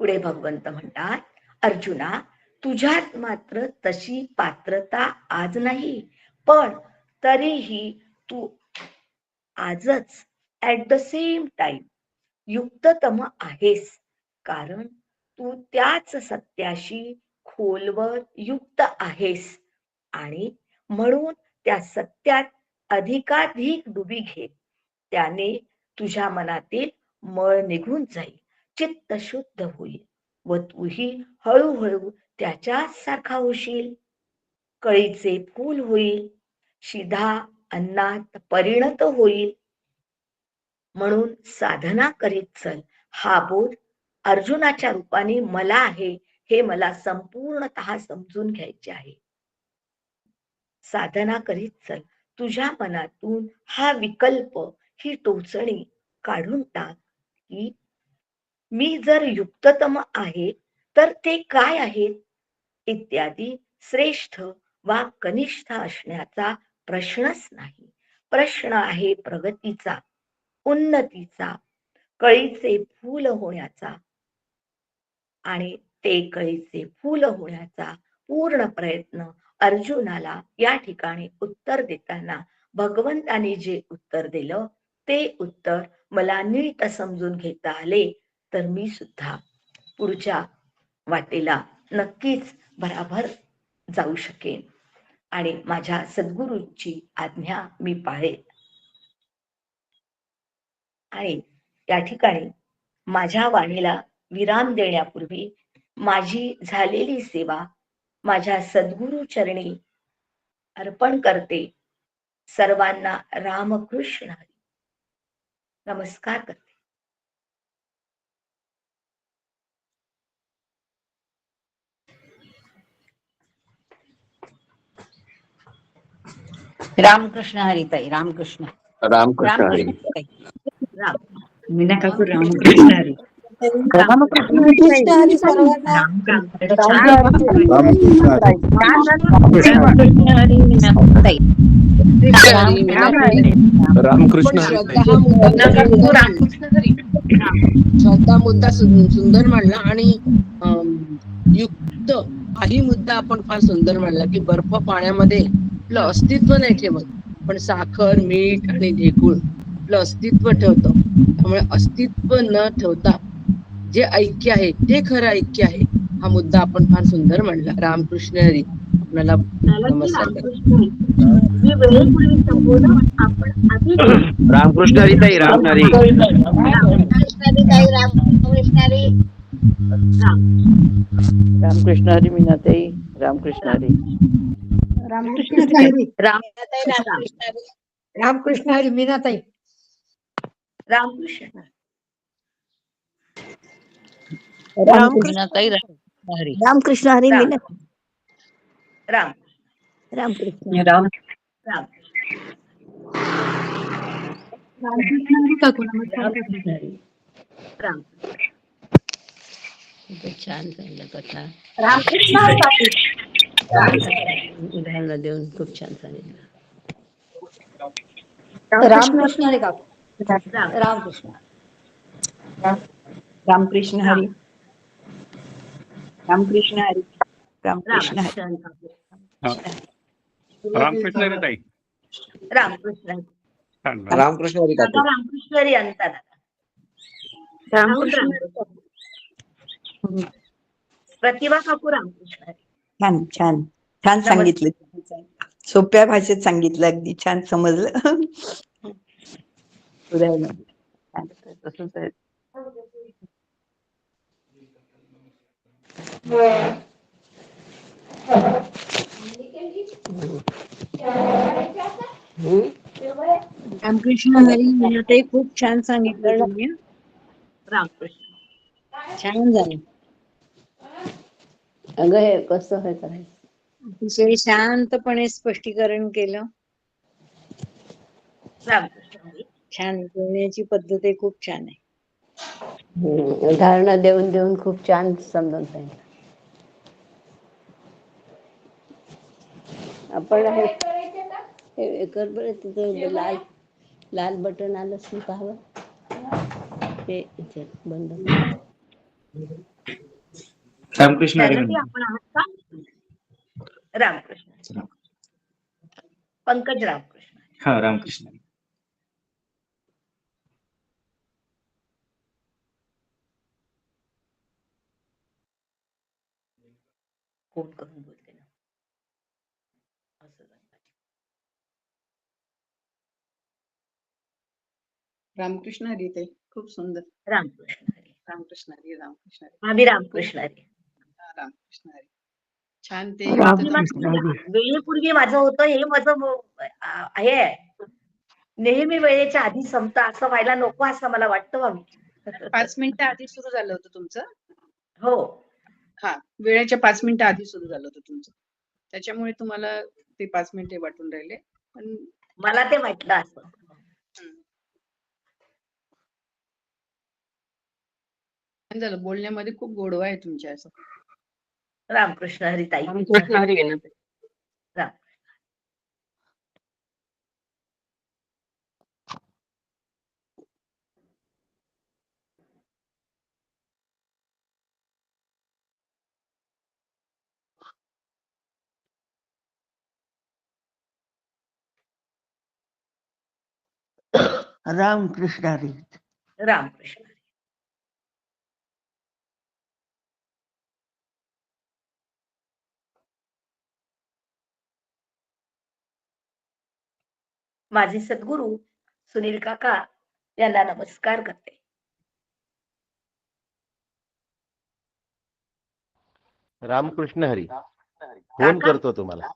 Speaker 3: पुढे भगवंत म्हणतात, अर्जुना तुझ्यात मात्र तशी पात्रता आज नाही, पण तरीही तू आजच ऍट द सेम टाइम युक्ततम आहेस, कारण तू त्याच सत्याशी खोलवर युक्त आहेस आणि म्हणून त्या सत्यात अधिकाधिक डुबी घे. त्याने तुझ्या मनातील मळ निघून जाईल, चित्त शुद्ध होईल व तूही हळूहळू त्याच्याच सारखा होशील. कळीचे फूल होईल, शिधा अन्नात परिणत होईल. म्हणून साधना करीत चल. हा बोध अर्जुनाच्या रूपाने मला आहे हे मला संपूर्णतः समजून घ्यायचे आहे. साधना करीत चल. तुझ्या मनातून हा विकल्प, ही टोचणी काढून टाक की मी जर युक्ततम आहे तर ते काय आहेत इत्यादी श्रेष्ठ वा कनिष्ठ असण्याचा प्रश्नच नाही. प्रश्न आहे प्रगतीचा, उन्नतीचा, कळीचे फूल होण्याचा. आणि ते कळीचे फूल होण्याचा पूर्ण प्रयत्न अर्जुनाला या ठिकाणी उत्तर देताना भगवंताने जे उत्तर दिलं ते उत्तर मला नीट समजून घेता आले तर मी सुद्धा पुढच्या वाटेला नक्कीच भराभर जाऊ शकेन आणि माझ्या सद्गुरूंची आज्ञा मी पाळेन. आणि या ठिकाणी माझ्या वाणीला विराम देण्यापूर्वी माझी झालेली सेवा माझ्या सद्गुरु चरणी अर्पण करते. सर्वांना रामकृष्ण हरी. नमस्कार करते.
Speaker 2: रामकृष्ण हरिताई. रामकृष्ण
Speaker 4: रामकृष्ण हरी.
Speaker 2: ताई.
Speaker 3: राम
Speaker 2: मीना काकू रामकृष्ण हरी.
Speaker 1: रामकृष्ण हरी सर्वांना.
Speaker 4: रामकृष्ण हरी.
Speaker 2: रामकृष्ण हरी मीना ताई.
Speaker 4: रामकृष्ण हरी.
Speaker 5: श्रद्धा मुद्दा सुंदर मांडला आणि युक्त हाही मुद्दा आपण फार सुंदर मांडला की बर्फ पाण्यामध्ये आपलं अस्तित्व नाही ठेवत, पण साखर, मीठ आणि ढेकूळ आपलं अस्तित्व ठेवतं. त्यामुळे अस्तित्व न ठेवता जे ऐक्य आहे ते खरं ऐक्य आहे. हा मुद्दा आपण फार सुंदर मांडला. रामकृष्ण हरी. आपल्याला नमस्कार.
Speaker 4: रामकृष्ण हरी ताई. राम हरी.
Speaker 5: रामकृष्ण हरी मीनाताई. रामकृष्ण हरी.
Speaker 1: रामकृष्ण हरी.
Speaker 2: रामकृष्ण हरी मीनाताई.
Speaker 3: रामकृष्ण
Speaker 5: रामकृष्णताई. हरी.
Speaker 2: रामकृष्ण हरी
Speaker 3: राम
Speaker 2: मीना.
Speaker 3: राम
Speaker 2: रामकृष्ण राम.
Speaker 3: राम
Speaker 2: रामकृष्ण हरी काकू. नमस्कार.
Speaker 3: राम
Speaker 5: छान सांगितलं कथा.
Speaker 2: रामकृष्ण हरी काकू.
Speaker 5: उदाहरण देऊन खूप छान सांगितलं.
Speaker 2: रामकृष्ण हरी काकू.
Speaker 3: राम
Speaker 2: रामकृष्ण. रामकृष्ण हरी. रामकृष्ण हरी. रामकृष्ण हरी.
Speaker 6: रामकृष्ण हरी ताई.
Speaker 3: रामकृष्ण
Speaker 4: रामकृष्ण हरी काकू.
Speaker 3: रामकृष्ण हरी अंता प्रतिभा काकू. रामकृष्ण हरी.
Speaker 2: छान छान छान सांगितलं.
Speaker 6: सोप्या भाषेत सांगितलं, अगदी छान समजलं. सुधारणा. तसंच आहे.
Speaker 2: रामकृष्ण हरी. ते खूप छान सांगितलं तुम्ही.
Speaker 3: रामकृष्ण.
Speaker 2: छान झालं.
Speaker 5: अगं हे कसं हे करायचं?
Speaker 2: अतिशय शांतपणे स्पष्टीकरण केलं.
Speaker 3: रामकृष्ण हरी.
Speaker 2: छान बोलण्याची पद्धत आहे, खूप छान आहे.
Speaker 5: उदाहरणं देऊन देऊन खूप छान समजून सांगितलं. आपण हे कर बरं, तिथं लाल लाल बटन आलं असेल पाहावं, ते इथे बंद कर.
Speaker 7: रामकृष्ण हरी
Speaker 3: त्यासाठी
Speaker 7: म्हणतो.
Speaker 3: आपण आहात का? रामकृष्ण. पंकज रामकृष्ण.
Speaker 7: हा रामकृष्ण हरी.
Speaker 3: फोन करून बोलते ना असं झालं.
Speaker 8: रामकृष्ण हरी. ते खूप सुंदर.
Speaker 3: रामकृष्ण हरी.
Speaker 8: रामकृष्ण हरी. रामकृष्ण हरी.
Speaker 3: आम्ही रामकृष्ण हरी.
Speaker 8: रामकृष्ण हरी. छान ते
Speaker 3: वेळेपूर्वी माझं होतं हे माझं हे आहे. नेहमी वेळेच्या आधी संपतं असं व्हायला नको असं मला वाटतं बा मी.
Speaker 8: 5 मिनिटं आधी सुरू झालं होतं तुमचं.
Speaker 3: हो.
Speaker 8: हा, वेळेच्या 5 मिनिटं आधी सुरू झालं होतं तुमचं, त्याच्यामुळे तुम्हाला ते 5 मिनिटे वाटून राहिले. पण
Speaker 3: मला ते वाटलं असं.
Speaker 8: छान झालं, बोलण्यामध्ये खूप गोडवा आहे तुमच्या. असं
Speaker 3: रामकृष्ण हरी ताई.
Speaker 5: रामकृष्ण हरी आहे ना ते.
Speaker 3: राम.
Speaker 6: रामकृष्ण हरी.
Speaker 3: रामकृष्ण हरी. माझे सद्गुरू सुनील काका यांना नमस्कार करते.
Speaker 9: रामकृष्ण हरी. फोन
Speaker 3: काका?
Speaker 9: करतो तुम्हाला.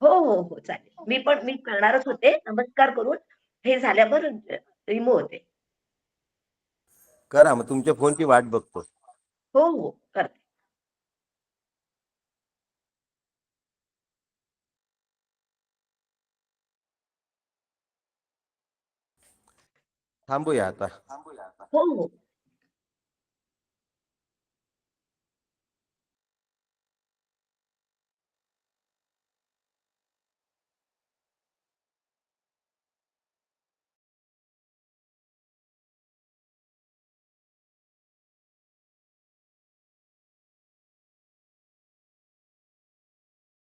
Speaker 3: हो हो हो चालेल. मी करणारच होते नमस्कार करून. हे झाल्यावर रिमूव्ह होते.
Speaker 9: करा, मग तुमच्या फोनची वाट बघतो.
Speaker 3: हो हो करते.
Speaker 9: थांबूया आता.
Speaker 3: हो हो.